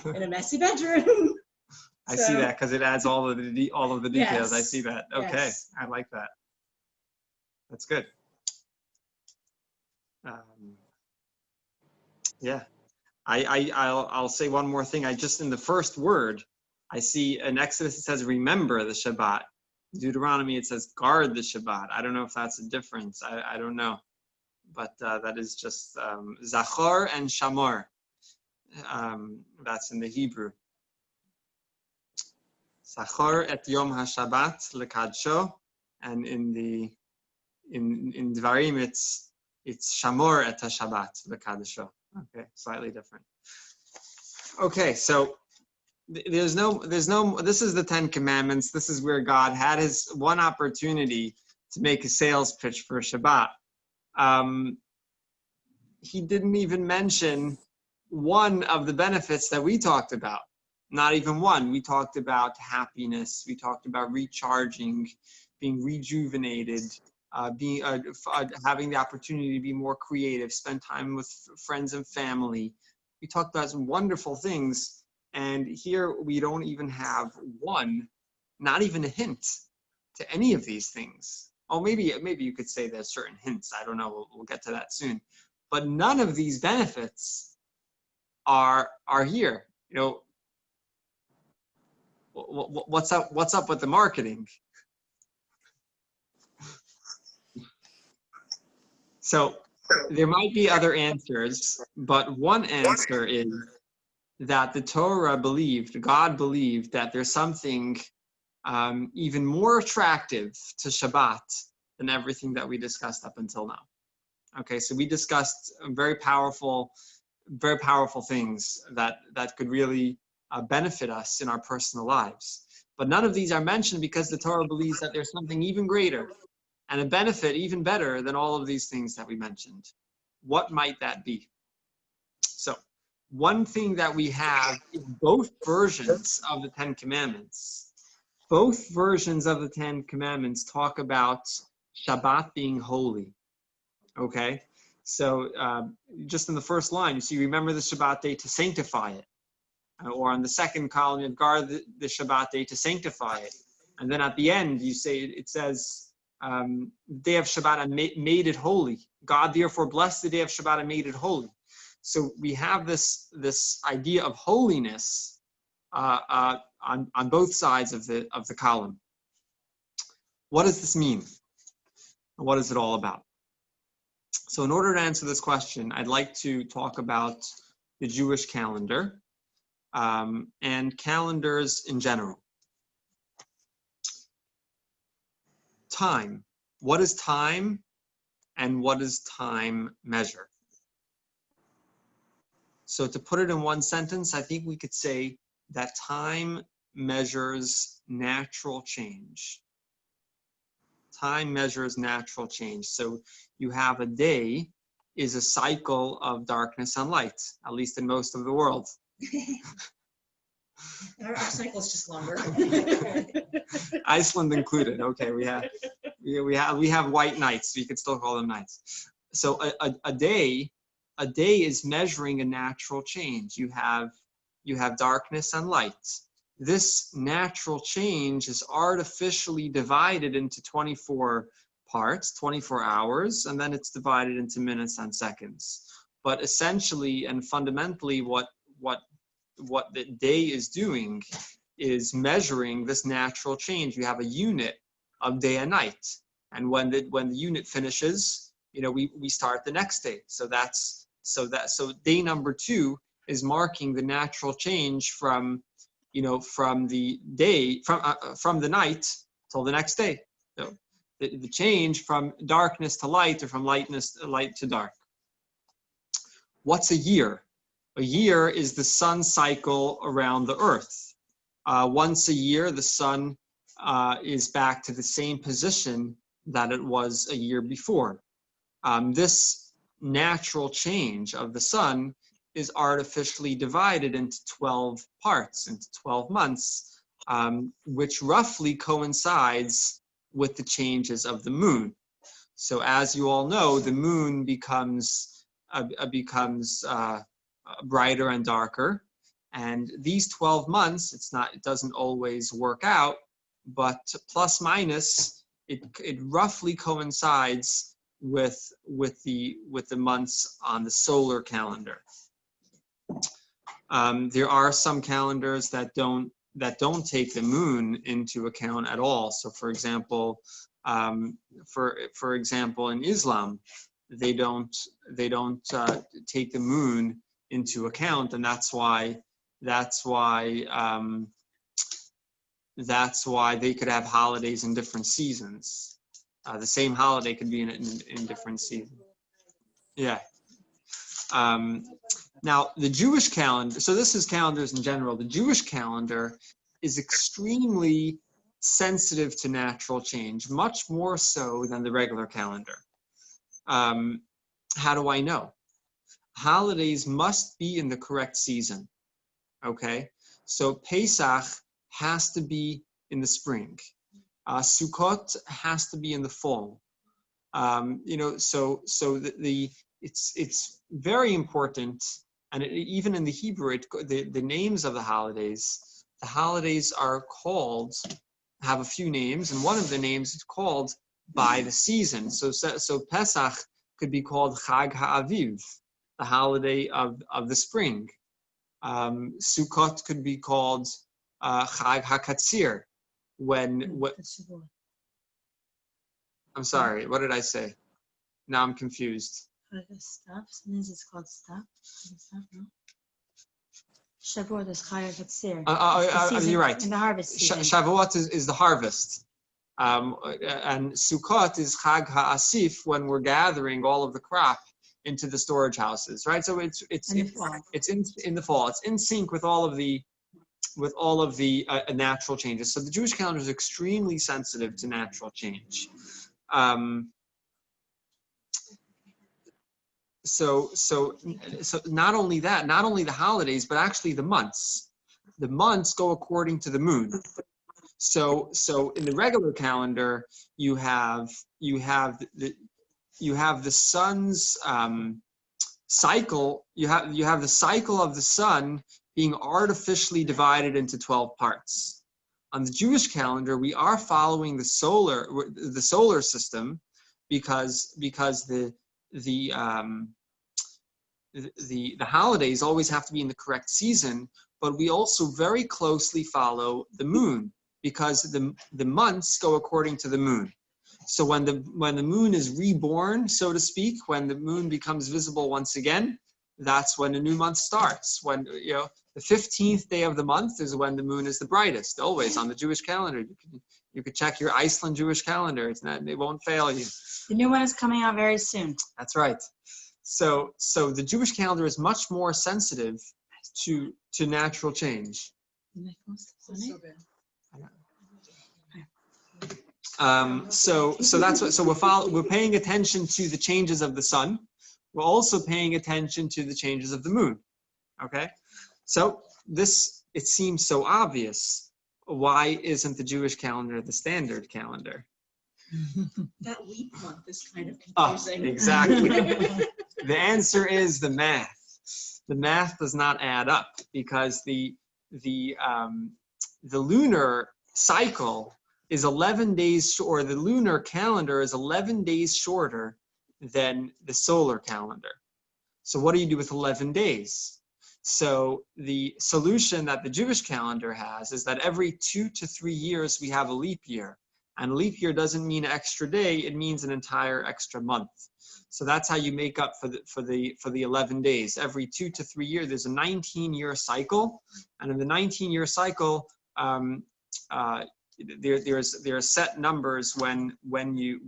in a messy bedroom. I see that because it adds all of the details. Yes. I see that. Okay, Yes. I like that. That's good. Yeah, I'll say one more thing. I just in the first word, I see in Exodus it says remember the Shabbat. Deuteronomy it says guard the Shabbat. I don't know if that's a difference. I don't know, but that is just Zachor and Shamor. That's in the Hebrew. Zachor et Yom HaShabbat lekadsho, and in Dvarim it's Shamor et HaShabbat lekadsho. Okay, slightly different. Okay, so there's no, this is the 10 Commandments. This is where God had his one opportunity to make a sales pitch for Shabbat. He didn't even mention one of the benefits that we talked about. Not even one. We talked about happiness. We talked about recharging, being rejuvenated, having the opportunity to be more creative, spend time with friends and family. We talked about some wonderful things, and here we don't even have one, not even a hint to any of these things. Oh, maybe you could say there's certain hints. I don't know. We'll get to that soon. But none of these benefits are here. You know, what's up with the marketing? So there might be other answers, but one answer is that the Torah God believed that there's something even more attractive to Shabbat than everything that we discussed up until now. Okay, so we discussed very powerful things that could really benefit us in our personal lives. But none of these are mentioned because the Torah believes that there's something even greater and a benefit even better than all of these things that we mentioned. What might that be? So one thing that we have is both versions of the 10 Commandments. Both versions of the 10 Commandments talk about Shabbat being holy. Okay? So just in the first line, you see, remember the Shabbat day to sanctify it. Or on the second column, you guard the Shabbat day to sanctify it. And then at the end, you say, it says, the day of Shabbat and made it holy. God therefore blessed the day of Shabbat and made it holy. So we have this idea of holiness on both sides of the column. What does this mean? What is it all about? So in order to answer this question, I'd like to talk about the Jewish calendar and calendars in general. Time. What is time and what is time measure? So to put it in one sentence, I think we could say that time measures natural change. Time measures natural change. So you have a day is a cycle of darkness and light, at least in most of the world. Our cycle's just longer. Iceland included. Okay, we have white nights. We could still call them nights. So a day is measuring a natural change. You have darkness and light. This natural change is artificially divided into 24 parts, 24 hours, and then it's divided into minutes and seconds. But essentially and fundamentally, what the day is doing is measuring this natural change. You have a unit of day and night, and when the unit finishes, we start the next day. So day number 2 is marking the natural change from the day from the night till the next day. So the change from darkness to light, or from light to dark. What's a year? A year is the sun cycle around the earth. Once a year, the sun is back to the same position that it was a year before. This natural change of the sun is artificially divided into 12 parts, into 12 months, which roughly coincides with the changes of the moon. So as you all know, the moon becomes brighter and darker. And these 12 months, it doesn't always work out, but plus minus, it roughly coincides with the months on the solar calendar. There are some calendars that don't take the moon into account at all. So for example, in Islam, they don't take the moon into account, and that's why they could have holidays in different seasons. The same holiday could be in different seasons. Yeah. Now, the Jewish calendar, so this is calendars in general. The Jewish calendar is extremely sensitive to natural change, much more so than the regular calendar. How do I know? Holidays must be in the correct season, okay? So Pesach has to be in the spring. Sukkot has to be in the fall. It's very important, and even in the Hebrew, the names of the holidays are called, have a few names, and one of the names is called by the season. So Pesach could be called Chag HaAviv, the holiday of the spring. Sukkot could be called Chag HaKatzir, I'm sorry, what did I say? Now I'm confused. Stuff. Sometimes it's called stuff. No? Shavuot is Chag HaKatzir. You're right. In the harvest season. Shavuot is the harvest. And Sukkot is Chag HaAsif, when we're gathering all of the crop into the storage houses, right? So it's in the fall. It's in sync with all of the natural changes. So the Jewish calendar is extremely sensitive to natural change. So not only that, not only the holidays, but actually the months. The months go according to the moon. So in the regular calendar, you have the sun's cycle. You have the cycle of the sun being artificially divided into 12 parts. On the Jewish calendar, we are following the solar system because the holidays always have to be in the correct season, but we also very closely follow the moon because the months go according to the moon. So when the moon is reborn, so to speak, when the moon becomes visible once again, that's when a new month starts. When the 15th day of the month is when the moon is the brightest. Always on the Jewish calendar, you could check your Iceland Jewish calendar. It won't fail you. The new one is coming out very soon. That's right. So the Jewish calendar is much more sensitive to natural change. So good. So that's what. So we're paying attention to the changes of the sun. We're also paying attention to the changes of the moon. Okay. So it seems so obvious. Why isn't the Jewish calendar the standard calendar? That leap month is kind of Oh, confusing. exactly. The answer is the math. The math does not add up because the lunar cycle is 11 days, or the lunar calendar is 11 days shorter than the solar calendar. So what do you do with 11 days? So the solution that the Jewish calendar has is that every 2 to 3 years we have a leap year. And leap year doesn't mean an extra day, it means an entire extra month. So that's how you make up for the 11 days. Every 2 to 3 years, there's a 19-year cycle, and in the 19-year cycle, there are set numbers when you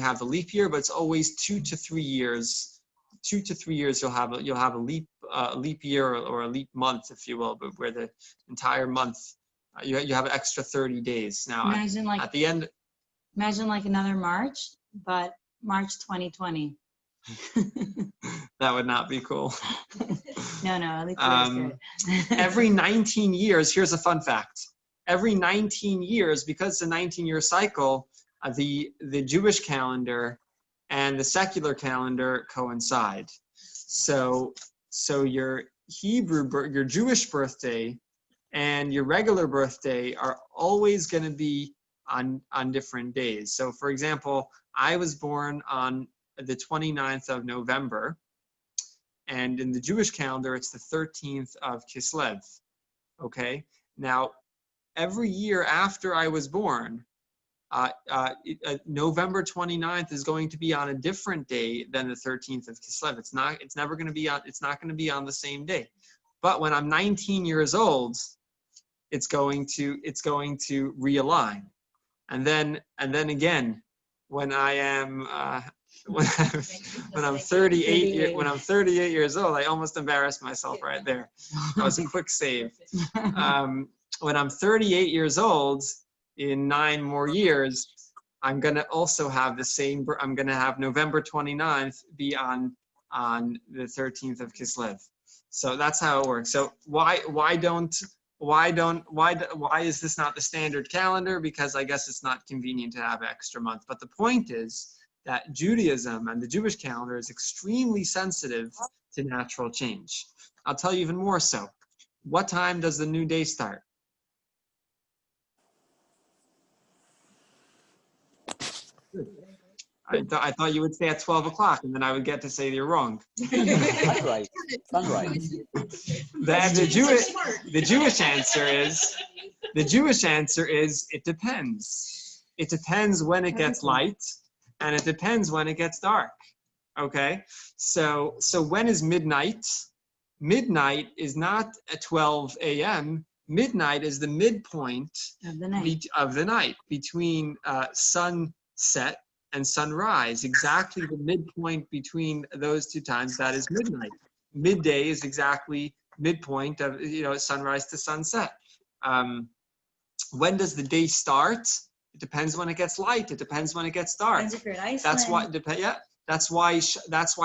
have the leap year, but it's always 2 to 3 years. 2 to 3 years you'll have a leap year or a leap month, if you will, but where the entire month you have an extra 30 days. Now at the end, Imagine like another March, but March 2020. that would not be cool. No, at least it was good. Every 19 years, here's a fun fact. Every 19 years, because it's a 19-year cycle, the Jewish calendar and the secular calendar coincide. So your your Jewish birthday and your regular birthday are always going to be on different days. So for example, I was born on the 29th of November, and in the Jewish calendar, it's the 13th of Kislev. Okay? Now, every year after I was born, November 29th is going to be on a different day than the 13th of Kislev. It's not going to be on the same day. But when I'm 19 years old, it's going to realign. And then again, when I am when I'm 38 years old, I almost embarrassed myself right there. That was a quick save. When I'm 38 years old, in 9 more years, I'm going to also have the same. I'm going to have November 29th be on the 13th of Kislev. So that's how it works. So why is this not the standard calendar? Because I guess it's not convenient to have an extra month. But the point is that Judaism and the Jewish calendar is extremely sensitive to natural change. I'll tell you even more so. What time does the new day start? I thought you would say at 12 o'clock, and then I would get to say you're wrong. Sunrise. The Jewish answer is it depends. It depends when it gets light, and it depends when it gets dark. Okay, so when is midnight? Midnight is not at 12 a.m. Midnight is the midpoint of the night between sunset and sunrise, exactly the midpoint between those two times. That is midnight. Midday is exactly midpoint of sunrise to sunset. When does the day start? It depends when it gets light. It depends when it gets dark. That's why. That's why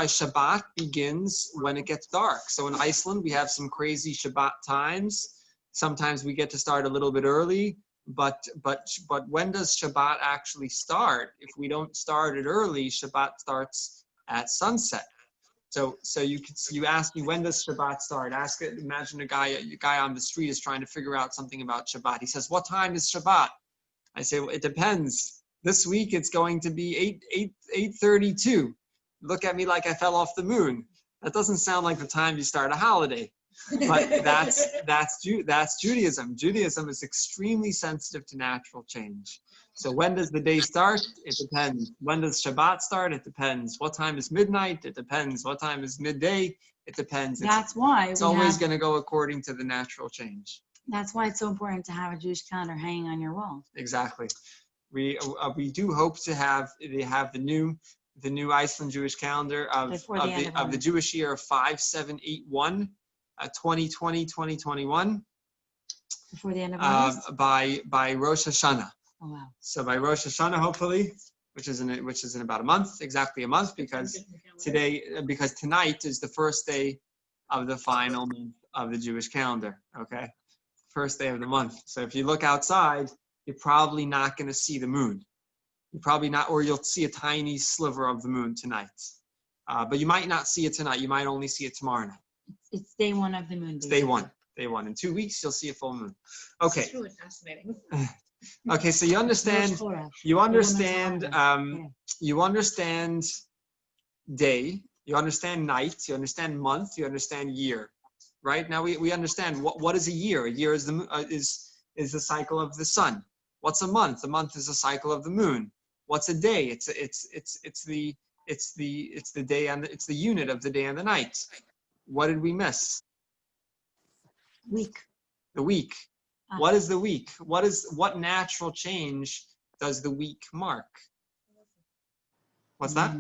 Shabbat begins when it gets dark. So in Iceland, we have some crazy Shabbat times. Sometimes we get to start a little bit early. But when does Shabbat actually start? If we don't start it early, Shabbat starts at sunset. So you ask me, when does Shabbat start? Imagine a guy on the street is trying to figure out something about Shabbat. He says, what time is Shabbat? I say, well, it depends. This week it's going to be 8:32. Look at me like I fell off the moon. That doesn't sound like the time you start a holiday. But that's Judaism. Judaism is extremely sensitive to natural change. So when does the day start? It depends. When does Shabbat start? It depends. What time is midnight? It depends. What time is midday? It depends. That's why it's always going to go according to the natural change. That's why it's so important to have a Jewish calendar hanging on your wall. Exactly. We do hope to have the new Iceland Jewish calendar of the Jewish year of 5781, 2020-2021. Before the end of August? By Rosh Hashanah. Oh wow! So by Rosh Hashanah, hopefully, which is in about a month, exactly a month, because tonight is the first day of the final month of the Jewish calendar. Okay, first day of the month. So if you look outside, you're probably not going to see the moon. You're probably not, or you'll see a tiny sliver of the moon tonight. But you might not see it tonight. You might only see it tomorrow night. It's day one of the moon. It's day one. Day one. In 2 weeks, you'll see a full moon. Okay. It's really fascinating. Okay, so you understand day, you understand night, you understand month, you understand year, right? Now we understand what is a year. A year is the cycle of the sun. What's a month? A month is a cycle of the moon. What's a day? It's the day and it's the unit of the day and the night. What did we miss? Week. The week. What is the week? What natural change does the week mark? What's that?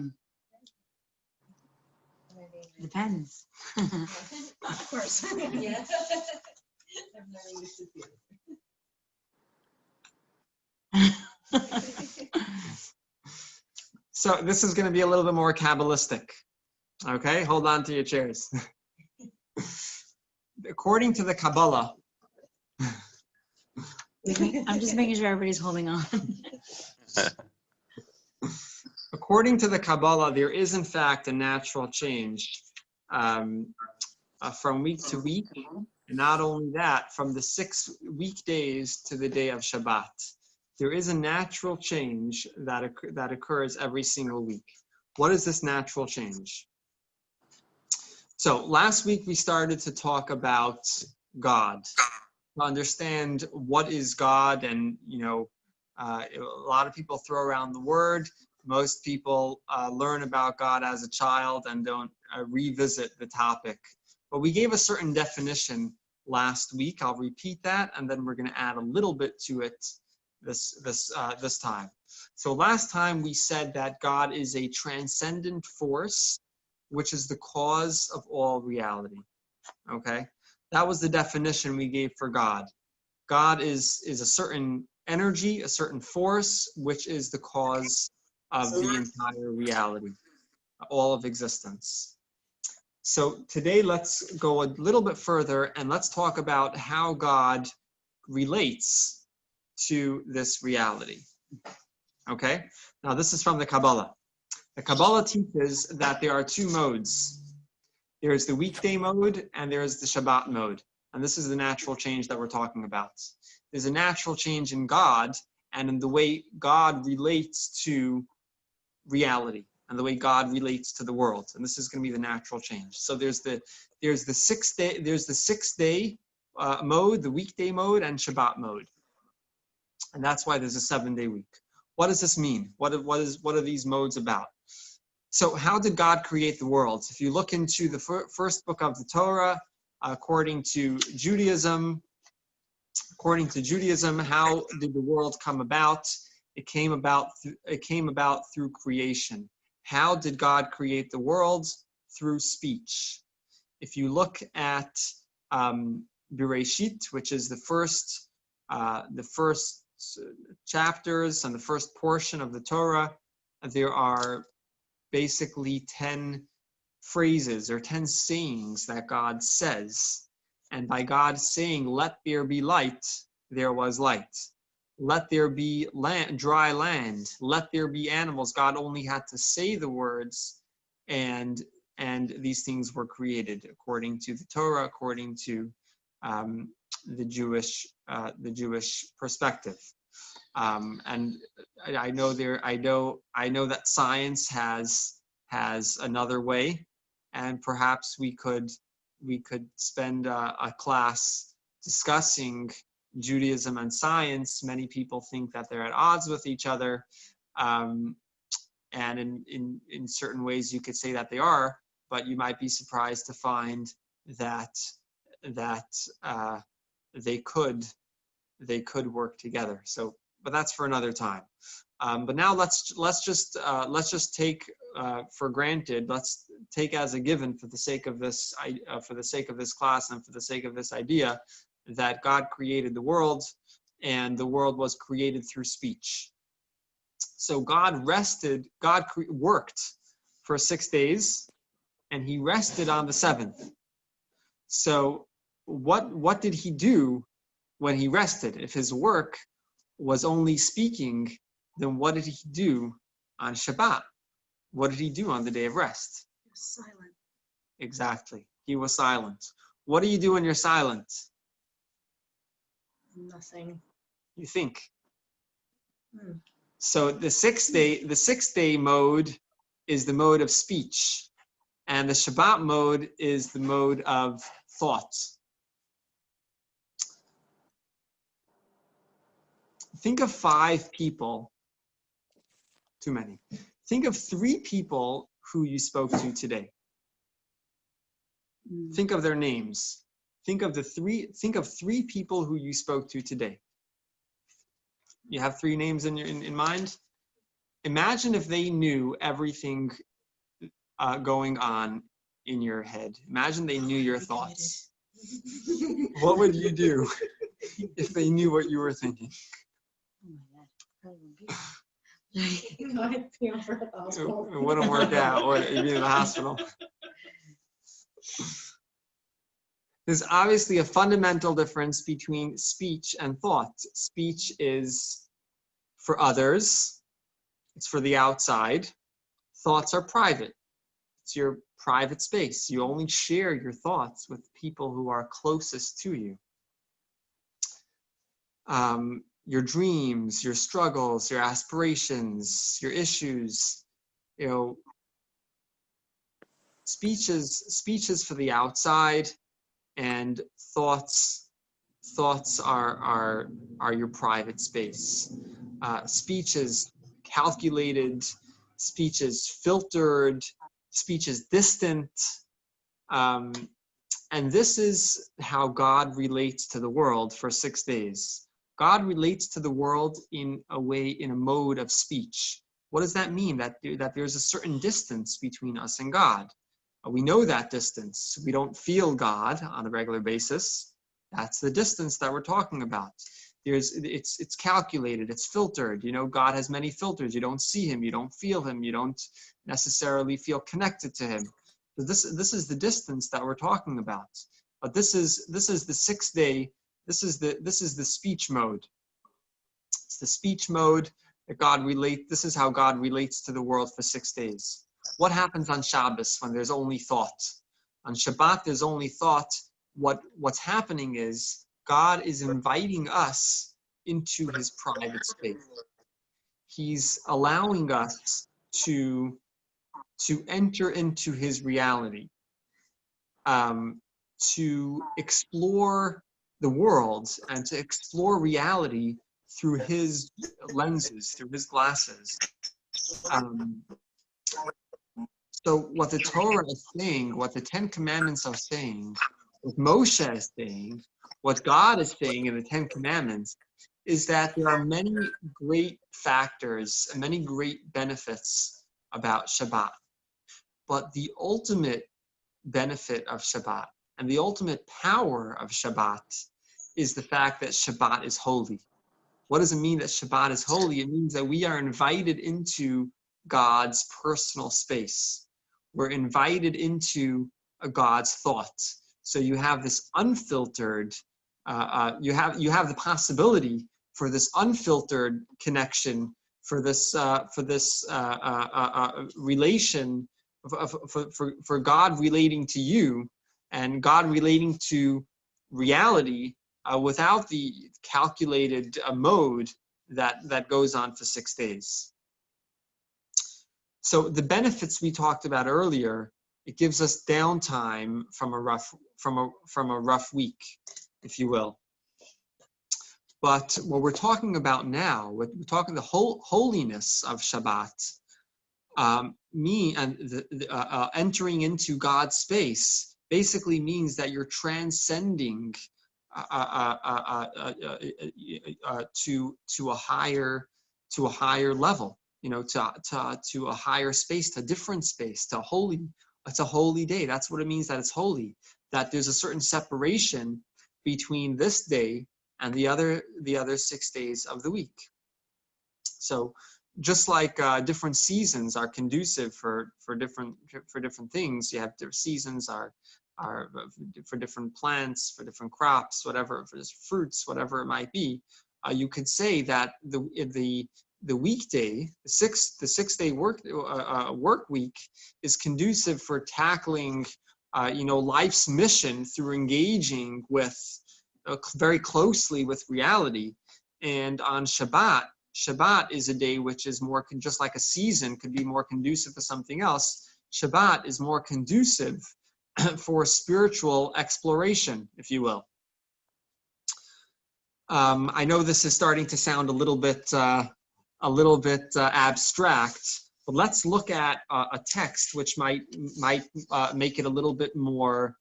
Depends. Of course. Yeah. So this is going to be a little bit more Kabbalistic. Okay, hold on to your chairs. According to the Kabbalah, I'm just making sure everybody's holding on. According to the Kabbalah, there is in fact a natural change from week to week. And not only that, from the 6 weekdays to the day of Shabbat. There is a natural change that occurs every single week. What is this natural change? So last week we started to talk about God, to understand what is God, and a lot of people throw around the word. Most people learn about God as a child and don't revisit the topic. But we gave a certain definition last week. I'll repeat that, and then we're going to add a little bit to it this time. So last time we said that God is a transcendent force, which is the cause of all reality. Okay, that was the definition we gave for God. God is a certain energy, a certain force, which is the cause of the entire reality, all of existence. So today, let's go a little bit further and let's talk about how God relates to this reality. Okay, now this is from the Kabbalah. The Kabbalah teaches that there are 2 modes. There's the weekday mode and there's the Shabbat mode. And this is the natural change that we're talking about. There's a natural change in God and in the way God relates to reality and the way God relates to the world. And this is going to be the natural change. So there's the 6 day mode, the weekday mode, and Shabbat mode. And that's why there's a 7-day week. What does this mean? What are these modes about? So how did God create the world? If you look into the first book of the Torah, according to Judaism, how did the world come about? It came about through creation. How did God create the world? Through speech. If you look at Bereshit, which is the first chapters and the first portion of the Torah, there are basically 10 phrases or 10 sayings that God says. And by God saying, "Let there be light," there was light. Let there be dry land. Let there be animals. God only had to say the words, and and these things were created according to the Torah, according to the Jewish perspective. And I know that science has another way, and perhaps we could spend a class discussing Judaism and science. Many people think that they're at odds with each other, and in certain ways you could say that they are, but you might be surprised to find that they could work together. So, but that's for another time. But now let's just take for granted. Let's take as a given for the sake of this class and for the sake of this idea that God created the world, and the world was created through speech. So God worked for 6 days, and he rested on the seventh. So what did he do when he rested? If his work was only speaking, then what did he do on Shabbat? What did he do on the day of rest? He was silent. Exactly. He was silent. What do you do when you're silent? Nothing. You think. So the sixth day mode is the mode of speech, and the Shabbat mode is the mode of thought. Think of 5 people. Too many. Think of 3 people who you spoke to today. Think of their names. Think of 3 people who you spoke to today. You have 3 names in mind? Imagine if they knew everything going on in your head. Imagine they knew your thoughts. What would you do if they knew what you were thinking? I'd be over at the hospital. It wouldn't work out. You'd be in the hospital. There's obviously a fundamental difference between speech and thought. Speech is for others. It's for the outside. Thoughts are private. It's your private space. You only share your thoughts with people who are closest to you. Your dreams, your struggles, your aspirations, your issues, speech is for the outside, and thoughts are your private space. Speech is calculated, speech is filtered, speech is distant, and this is how God relates to the world for 6 days. God relates to the world in a mode of speech. What does that mean? That there's a certain distance between us and God. We know that distance. We don't feel God on a regular basis. That's the distance that we're talking about. It's calculated, it's filtered. God has many filters. You don't see him, you don't feel him, you don't necessarily feel connected to him. So this is the distance that we're talking about. But this is the 6th day. This is the speech mode. It's the speech mode that this is how God relates to the world for 6 days. What happens on Shabbos when there's only thought? On Shabbat, there's only thought. What's happening is God is inviting us into his private space. He's allowing us to enter into his reality, to explore the world and to explore reality through his lenses, through his glasses. So what the Torah is saying, what the 10 Commandments are saying, what Moshe is saying, what God is saying in the 10 Commandments, is that there are many great factors and many great benefits about Shabbat. But the ultimate benefit of Shabbat and the ultimate power of Shabbat is the fact that Shabbat is holy. What does it mean that Shabbat is holy? It means that we are invited into God's personal space. We're invited into God's thoughts. So you have this unfiltered, you have the possibility for this unfiltered connection, for this relation for God relating to you and God relating to reality without the calculated mode that goes on for 6 days. So the benefits we talked about earlier, it gives us downtime from a rough week, if you will. But what we're talking about now, we're talking the whole holiness of Shabbat, entering into God's space basically means that you're transcending to a higher level, to a higher space, to a different space, to holy. It's a holy day. That's what it means that it's holy. That there's a certain separation between this day and the other 6 days of the week. So just like different seasons are conducive for different things, you have different seasons are for different plants, for different crops, whatever, for fruits, whatever it might be. You could say that the weekday, the 6 day work week is conducive for tackling life's mission through engaging with very closely with reality. And on Shabbat is a day which is more, just like a season could be more conducive for something else, Shabbat is more conducive for spiritual exploration, if you will. I know this is starting to sound a little bit abstract, but let's look at a text which might make it a little bit more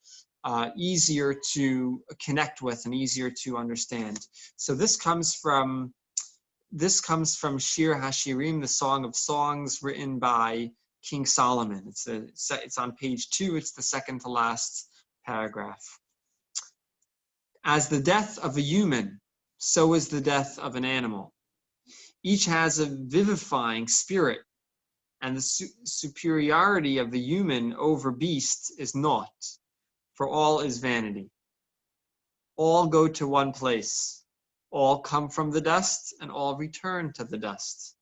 easier to connect with and easier to understand. So this comes from Shir Hashirim, the Song of Songs, written by King Solomon. It's on page 2. It's the second to last paragraph. As the death of a human, so is the death of an animal. Each has a vivifying spirit, and the superiority of the human over beast is naught, for all is vanity. All go to one place. All come from the dust, and all return to the dust.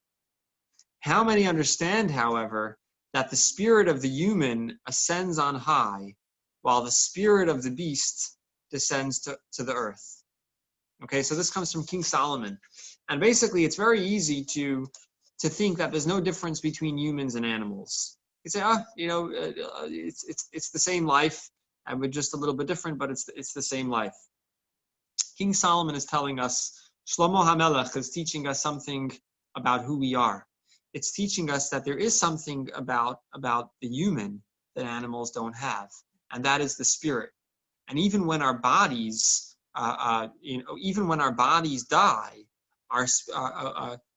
How many understand, however, that the spirit of the human ascends on high, while the spirit of the beast descends to the earth? Okay, so this comes from King Solomon. And basically, it's very easy to think that there's no difference between humans and animals. You say, it's the same life, and we're just a little bit different, but it's the same life. King Solomon is telling us, Shlomo HaMelech is teaching us something about who we are. It's teaching us that there is something about the human that animals don't have, and that is the spirit. And even when our bodies, die,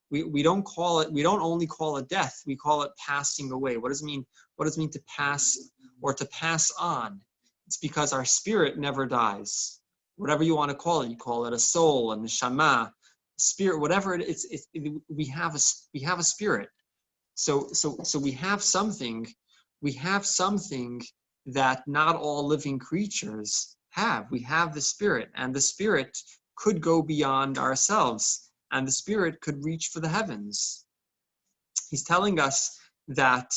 we don't call it. We don't only call it death. We call it passing away. What does it mean? What does it mean to pass or to pass on? It's because our spirit never dies. Whatever you want to call it, you call it a soul, a neshama, spirit, whatever it is. We have a spirit. So we have something. We have something that not all living creatures have. We have the spirit, and the spirit could go beyond ourselves, and the spirit could reach for the heavens. He's telling us that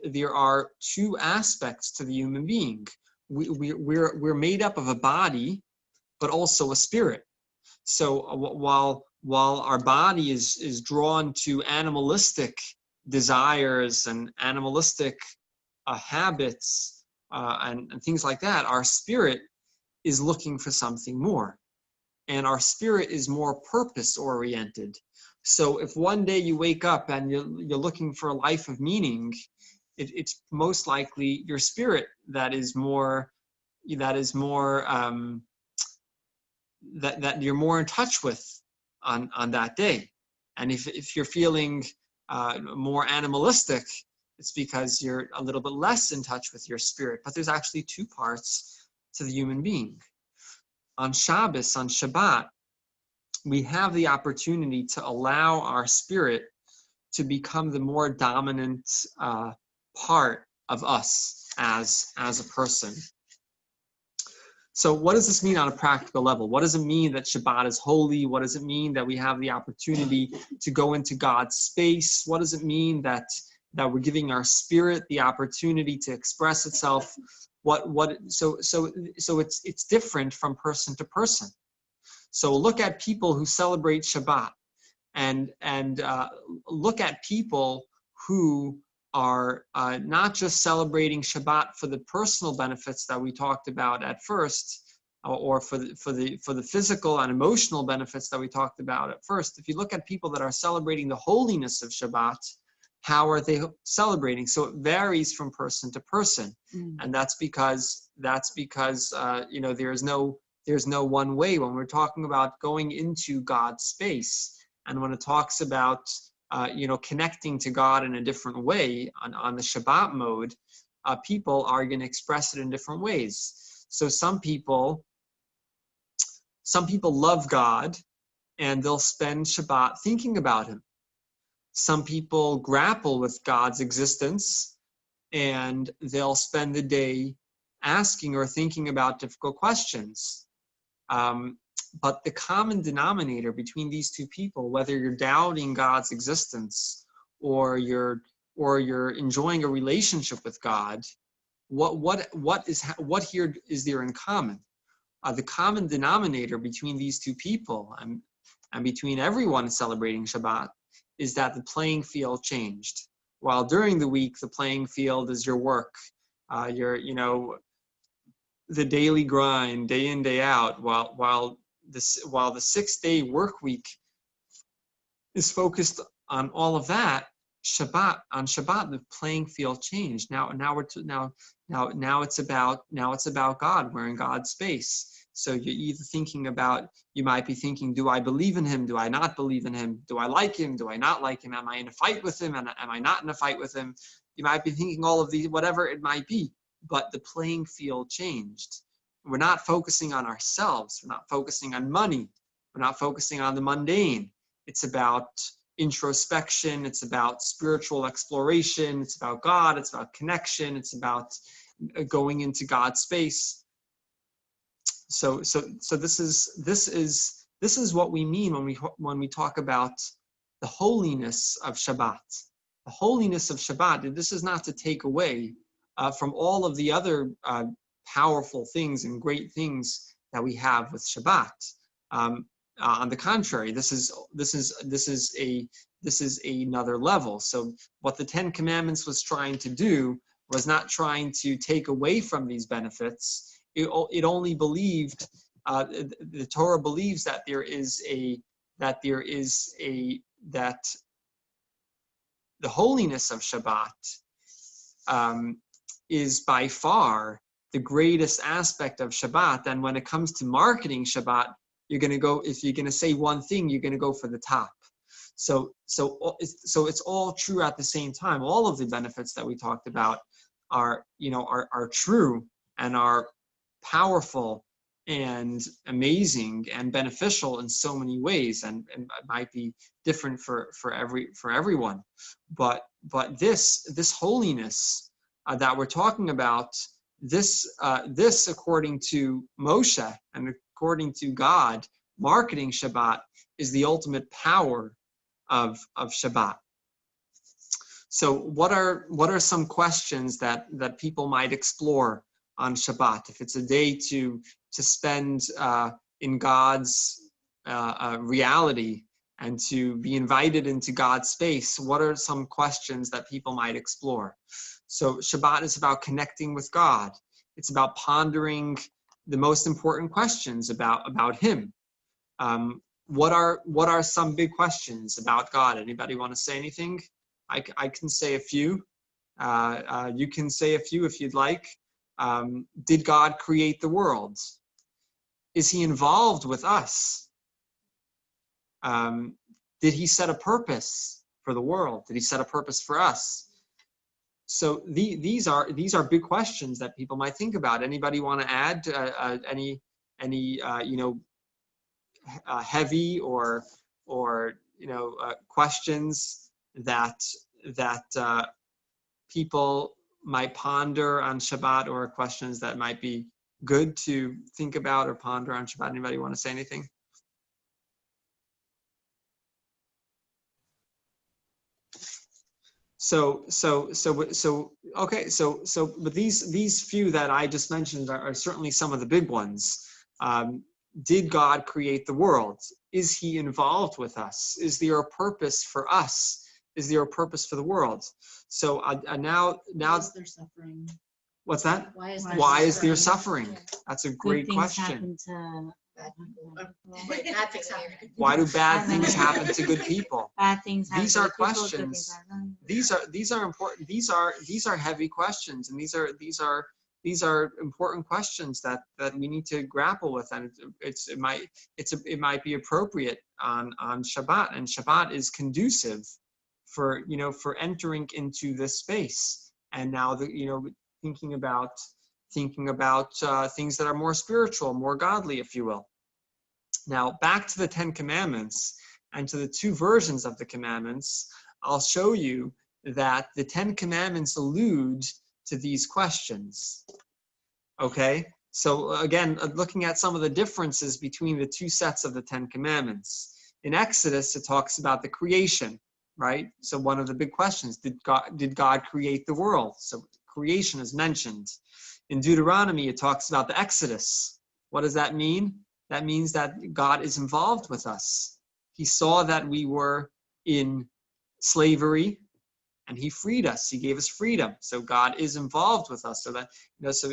there are two aspects to the human being. We're made up of a body, but also a spirit. So while our body is drawn to animalistic desires and animalistic habits and things like that, our spirit is looking for something more, and our spirit is more purpose oriented. So if one day you wake up and you're looking for a life of meaning, it's most likely your spirit that you're more in touch with on that day. And if you're feeling more animalistic, it's because you're a little bit less in touch with your spirit. But there's actually two parts to the human being. On Shabbos, on Shabbat, we have the opportunity to allow our spirit to become the more dominant part of us as a person. So what does this mean on a practical level? What does it mean that Shabbat is holy? What does it mean that we have the opportunity to go into God's space? What does it mean that that we're giving our spirit the opportunity to express itself. So it's different from person to person. So look at people who celebrate Shabbat, and look at people who are not just celebrating Shabbat for the personal benefits that we talked about at first, or for the physical and emotional benefits that we talked about at first. If you look at people that are celebrating the holiness of Shabbat, how are they celebrating? So it varies from person to person, and that's because there's no one way when we're talking about going into God's space, and when it talks about connecting to God in a different way on the Shabbat mode, people are going to express it in different ways. So some people love God, and they'll spend Shabbat thinking about him. Some people grapple with God's existence, and they'll spend the day asking or thinking about difficult questions. But the common denominator between these two people, whether you're doubting God's existence or you're enjoying a relationship with God, what here is there in common? The common denominator between these two people and between everyone celebrating Shabbat is that the playing field changed. While during the week the playing field is your work, the daily grind, day in, day out, while the 6-day work week is focused on all of that, on Shabbat the playing field changed. Now it's about God. We're in God's space. So you're either you might be thinking, do I believe in him? Do I not believe in him? Do I like him? Do I not like him? Am I in a fight with him? Am I not in a fight with him? You might be thinking all of these, whatever it might be, but the playing field changed. We're not focusing on ourselves. We're not focusing on money. We're not focusing on the mundane. It's about introspection. It's about spiritual exploration. It's about God. It's about connection. It's about going into God's space. So this is what we mean when we talk about the holiness of Shabbat. The holiness of Shabbat. This is not to take away from all of the other powerful things and great things that we have with Shabbat. On the contrary, this is another level. So what the Ten Commandments was trying to do was not trying to take away from these benefits. It only believed, the Torah believes that the holiness of Shabbat is by far the greatest aspect of Shabbat. And when it comes to marketing Shabbat, if you're going to say one thing, you're going to go for the top. So it's all true at the same time. All of the benefits that we talked about are true and are powerful and amazing and beneficial in so many ways, and it might be different for everyone. But this holiness that we're talking about, this according to Moshe and according to God, marketing Shabbat is the ultimate power of Shabbat. So what are some questions that people might explore on Shabbat? If it's a day to spend in God's reality and to be invited into God's space, what are some questions that people might explore? So Shabbat is about connecting with God. It's about pondering the most important questions about Him. What are some big questions about God? Anybody want to say anything? I can say a few. You can say a few if you'd like. Did God create the world? Is He involved with us? Did He set a purpose for the world? Did He set a purpose for us? So these are big questions that people might think about. Anybody want to add any heavy or questions that people might ponder on Shabbat, or questions that might be good to think about or ponder on Shabbat? Anybody want to say anything? But these few that I just mentioned are certainly some of the big ones. Did God create the world? Is he involved with us? Is there a purpose for us? Is there a purpose for the world? So now, Why is there suffering? what's that? Why is Why is there suffering? That's a great Good things question. happen to Bad things happen. Why do bad things happen to good people? bad things happen These to are good people, good questions. things happen. These are important. These are heavy questions, and these are important questions that we need to grapple with. And it might be appropriate on Shabbat, and Shabbat is conducive for for entering into this space. And now thinking about things that are more spiritual, more godly, if you will. Now, back to the 10 Commandments and to the two versions of the commandments, I'll show you that the 10 Commandments allude to these questions. Okay? So again, looking at some of the differences between the two sets of the 10 Commandments. In Exodus, it talks about the creation, right? So one of the big questions, did God create the world? So creation is mentioned. In Deuteronomy, it talks about the Exodus. What does that mean? That means that God is involved with us. He saw that we were in slavery and he freed us. He gave us freedom. So God is involved with us. So that, so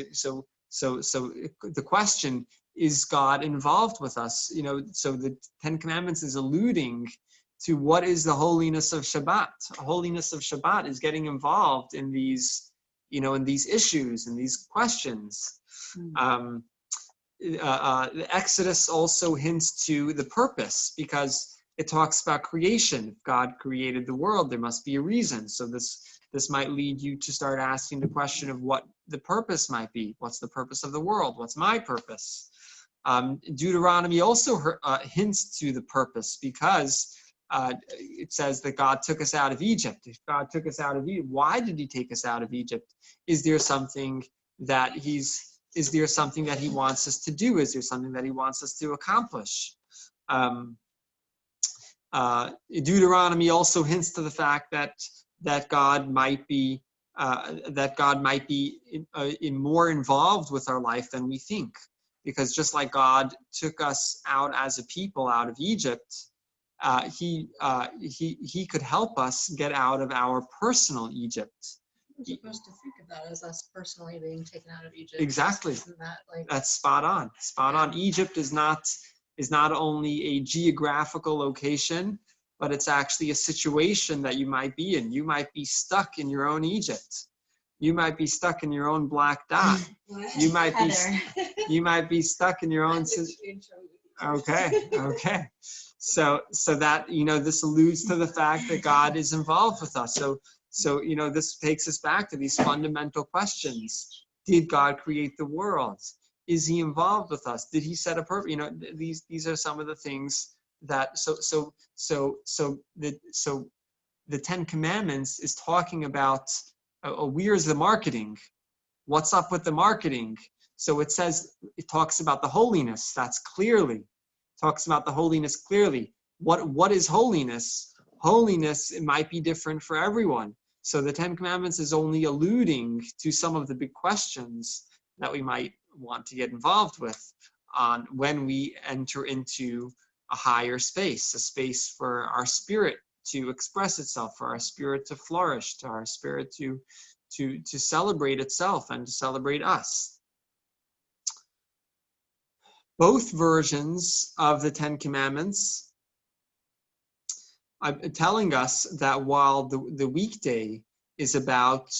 the question, is God involved with us? So the 10 Commandments is alluding to what is the holiness of Shabbat. The holiness of Shabbat is getting involved in these, in these issues and these questions. The Exodus also hints to the purpose, because it talks about creation. If God created the world, there must be a reason. So this might lead you to start asking the question of what the purpose might be. What's the purpose of the world? What's my purpose? Deuteronomy also hints to the purpose, because it says that God took us out of Egypt. If God took us out of Egypt, why did he take us out of Egypt? Is there something that he wants us to do? Is there something that he wants us to accomplish? Deuteronomy also hints to the fact that God might be more involved with our life than we think, because just like God took us out as a people out of Egypt, he could help us get out of our personal Egypt. You're supposed to think of that as us personally being taken out of Egypt. Exactly. Isn't that That's spot on. Spot on. Egypt is not only a geographical location, but it's actually a situation that you might be in. You might be stuck in your own Egypt. You might be stuck in your own black dot. You might be stuck in your own. Okay. So that, this alludes to the fact that God is involved with us. So this takes us back to these fundamental questions. Did God create the world? Is he involved with us? Did he set a purpose? These are some of the things that the 10 Commandments is talking about. Where's the marketing? What's up with the marketing? So it talks about the holiness. That's clearly talks about the holiness clearly. What is holiness? Holiness, it might be different for everyone. So the 10 Commandments is only alluding to some of the big questions that we might want to get involved with on when we enter into a higher space, a space for our spirit to express itself, for our spirit to flourish, to our spirit to celebrate itself and to celebrate us. Both versions of the 10 Commandments telling us that while the weekday is about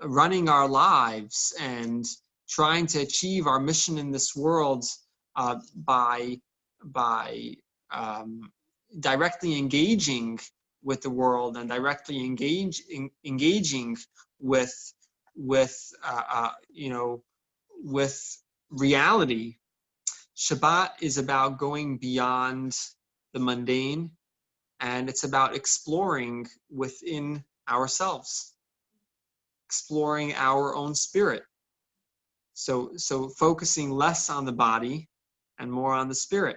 running our lives and trying to achieve our mission in this world by directly engaging with the world and directly engaging with reality, Shabbat is about going beyond the mundane, and it's about exploring within ourselves, exploring our own spirit. So focusing less on the body and more on the spirit.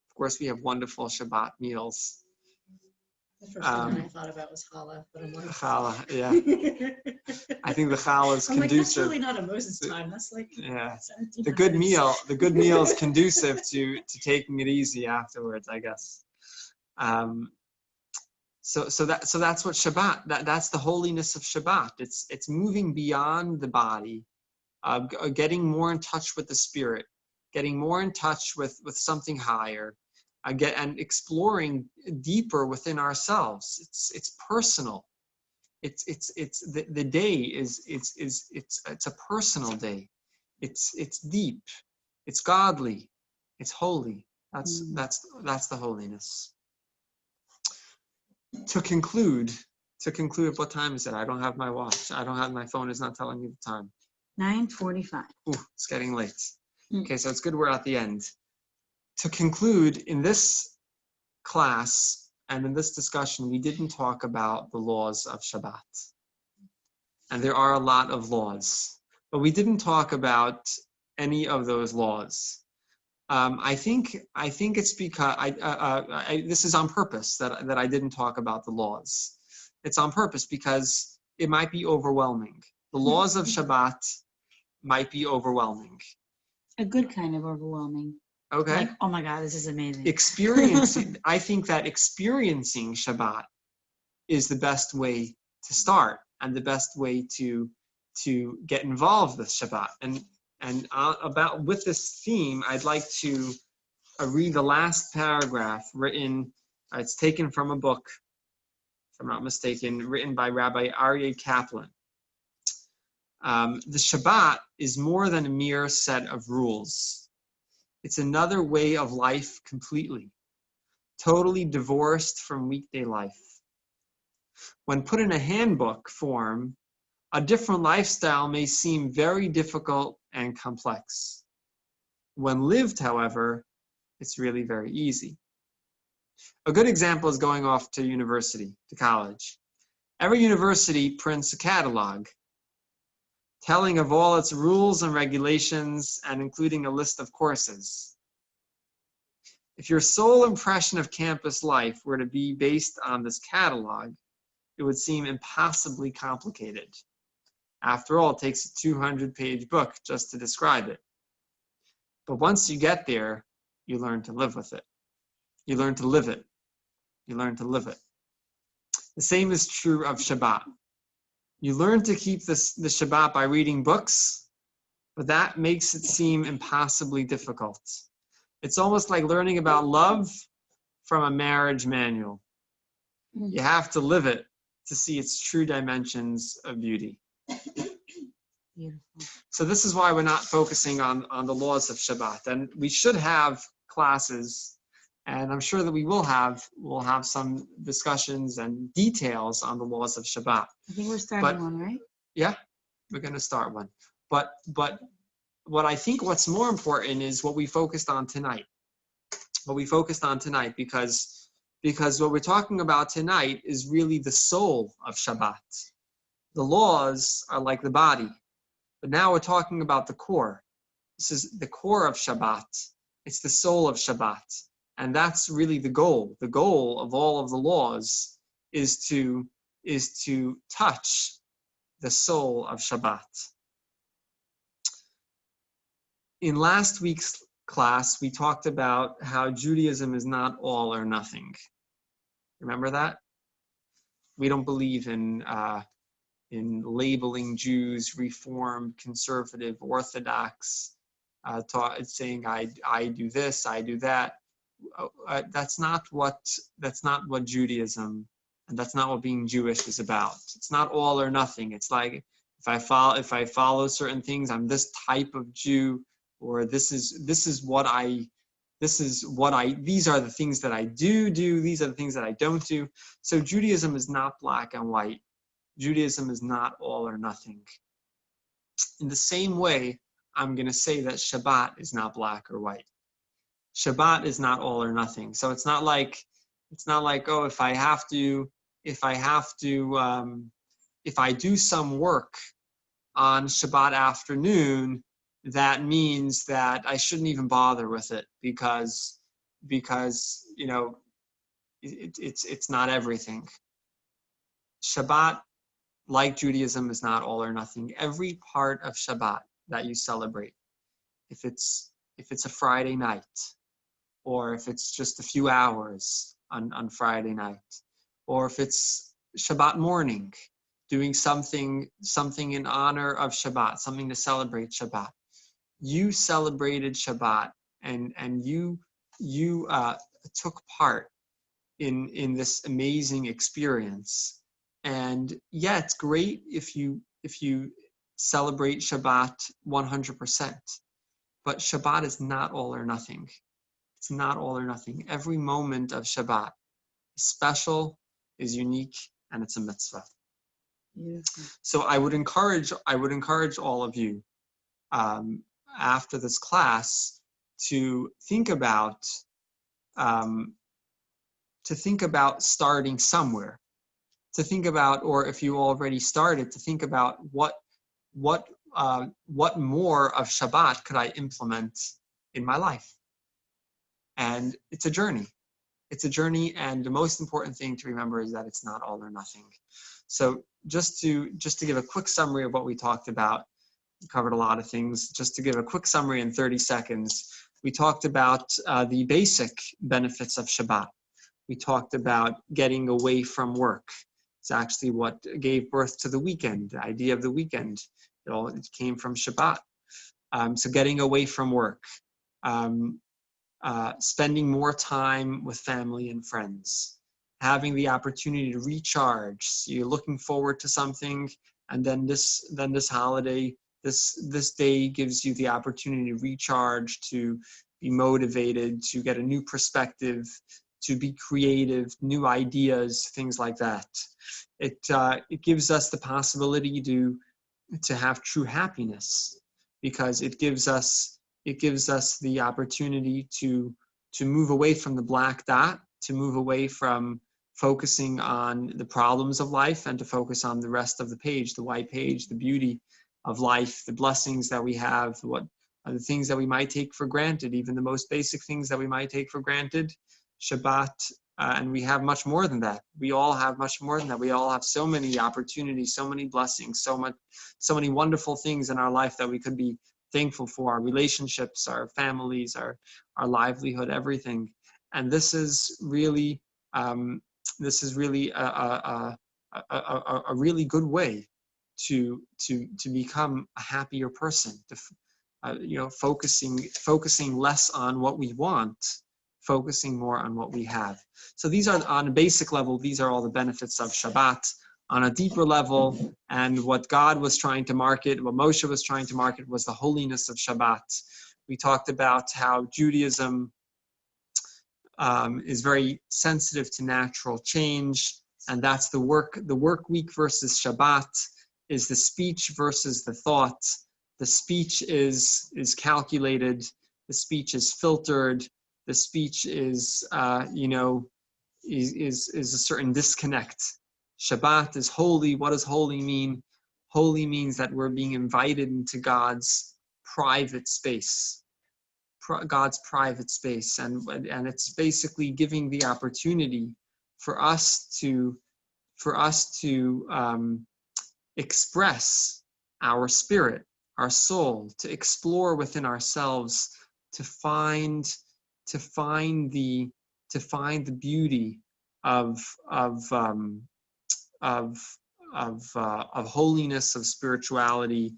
Of course, we have wonderful Shabbat meals. The first one I thought about was challah, but I'm like, Challah, yeah. I think the challah is I'm like, that's conducive. really not a Moses time. That's like Yeah. 1700s. The good meal is conducive to taking it easy afterwards, I guess. So that's what Shabbat. That's the holiness of Shabbat. It's moving beyond the body, getting more in touch with the spirit, getting more in touch with something higher, and exploring deeper within ourselves. It's personal. It's the day is it's a personal day. It's deep. It's godly. It's holy. That's the holiness. To conclude, what time is it? I don't have my watch. I don't have my phone. Is not telling me the time. 9:45. Ooh, it's getting late. Okay, so it's good we're at the end. To conclude, in this class and in this discussion, we didn't talk about the laws of Shabbat. And there are a lot of laws, but we didn't talk about any of those laws. I think it's because this is on purpose that I didn't talk about the laws. It's on purpose because it might be overwhelming. The laws of Shabbat might be overwhelming. A good kind of overwhelming. Okay. Like, oh my God, this is amazing. I think that experiencing Shabbat is the best way to start and the best way to get involved with Shabbat. And about with this theme, I'd like to read the last paragraph written. It's taken from a book, if I'm not mistaken, written by Rabbi Aryeh Kaplan. The Shabbat is more than a mere set of rules. It's another way of life completely, totally divorced from weekday life. When put in a handbook form, a different lifestyle may seem very difficult and complex. When lived, however, it's really very easy. A good example is going off to university, to college. Every university prints a catalog telling of all its rules and regulations and including a list of courses. If your sole impression of campus life were to be based on this catalog, it would seem impossibly complicated. After all, it takes a 200-page book just to describe it. But once you get there, you learn to live with it. You learn to live it. You learn to live it. The same is true of Shabbat. You learn to keep the Shabbat by reading books, but that makes it seem impossibly difficult. It's almost like learning about love from a marriage manual. You have to live it to see its true dimensions of beauty. Beautiful. So this is why we're not focusing on the laws of Shabbat. And we should have classes, and I'm sure that we'll have some discussions and details on the laws of Shabbat. I think we're starting one, right? Yeah, we're going to start one. But what I think what's more important is what we focused on tonight. What we focused on tonight, because what we're talking about tonight is really the soul of Shabbat. The laws are like the body, but now we're talking about the core. This is the core of Shabbat. It's the soul of Shabbat. And that's really the goal. The goal of all of the laws is to touch the soul of Shabbat. In last week's class, we talked about how Judaism is not all or nothing. Remember that? We don't believe in labeling Jews Reformed, Conservative, Orthodox, saying I do this, I do that. That's not what Judaism, and that's not what being Jewish is about. It's not all or nothing. It's like if I follow certain things, I'm this type of Jew, or these are the things that I do, these are the things that I don't do. So Judaism is not black and white. Judaism is not all or nothing. In the same way, I'm going to say that Shabbat is not black or white. Shabbat is not all or nothing. So it's not like oh, if I do some work on Shabbat afternoon, that means that I shouldn't even bother with it because it's not everything. Shabbat, like Judaism, is not all or nothing. Every part of Shabbat that you celebrate, if it's a Friday night, or if it's just a few hours on Friday night, or if it's Shabbat morning, doing something in honor of Shabbat, something to celebrate Shabbat. You celebrated Shabbat, and you took part in this amazing experience. And yeah, it's great if you celebrate Shabbat 100%, but Shabbat is not all or nothing. It's not all or nothing. Every moment of Shabbat is special, is unique, and it's a mitzvah. So I would encourage all of you after this class to think about starting somewhere. To think about, or if you already started, to think about what more of Shabbat could I implement in my life. And it's a journey. It's a journey, and the most important thing to remember is that it's not all or nothing. So just to give a quick summary of what we talked about, we covered a lot of things. Just to give a quick summary in 30 seconds, we talked about the basic benefits of Shabbat. We talked about getting away from work. It's actually what gave birth to the weekend, the idea of the weekend. It came from Shabbat. So getting away from work. Spending more time with family and friends, having the opportunity to recharge. So you're looking forward to something, and then this holiday, this day gives you the opportunity to recharge, to be motivated, to get a new perspective, to be creative, new ideas, things like that. It gives us the possibility to have true happiness, because it gives us the opportunity to move away from the black dot, to move away from focusing on the problems of life, and to focus on the rest of the page, the white page, the beauty of life, the blessings that we have, what are the things that we might take for granted, even the most basic things that we might take for granted. Shabbat, and we have much more than that. We all have much more than that. We all have so many opportunities, so many blessings, so many wonderful things in our life that we could be thankful for, our relationships, our families, our livelihood, everything. And this is really a really good way to become a happier person, to focusing less on what we want, focusing more on what we have. So these are, on a basic level, these are all the benefits of Shabbat. On a deeper level, and what God was trying to market, what Moshe was trying to market, was the holiness of Shabbat. We talked about how Judaism is very sensitive to natural change, and that's the work week versus Shabbat, is the speech versus the thought. The speech is calculated, the speech is filtered, the speech is a certain disconnect. Shabbat is holy. What does holy mean? Holy means that we're being invited into God's private space, God's private space, and it's basically giving the opportunity for us to express our spirit, our soul, to explore within ourselves, to find the beauty of holiness, of spirituality,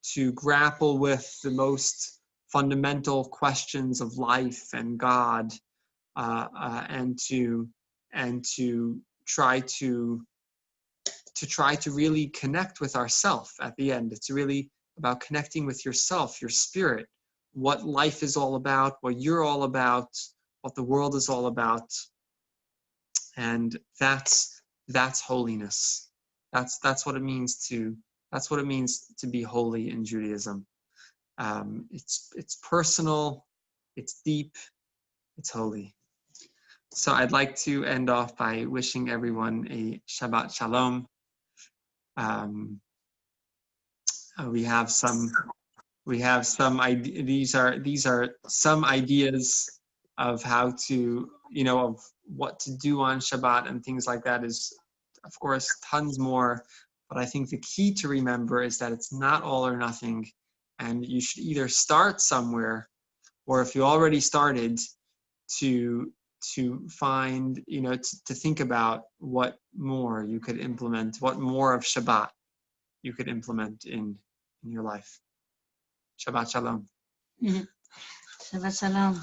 to grapple with the most fundamental questions of life and God, and to try to really connect with ourself. At the end, it's really about connecting with yourself, your spirit, what life is all about, what you're all about, what the world is all about. And that's holiness. That's what it means to be holy in Judaism. It's personal, it's deep, it's holy. So I'd like to end off by wishing everyone a Shabbat Shalom. These are some ideas of how to, what to do on Shabbat and things like that is, of course, tons more. But I think the key to remember is that it's not all or nothing. And you should either start somewhere, or if you already started, to find, to think about what more you could implement, what more of Shabbat you could implement in your life. Shabbat Shalom. Shabbat Shalom.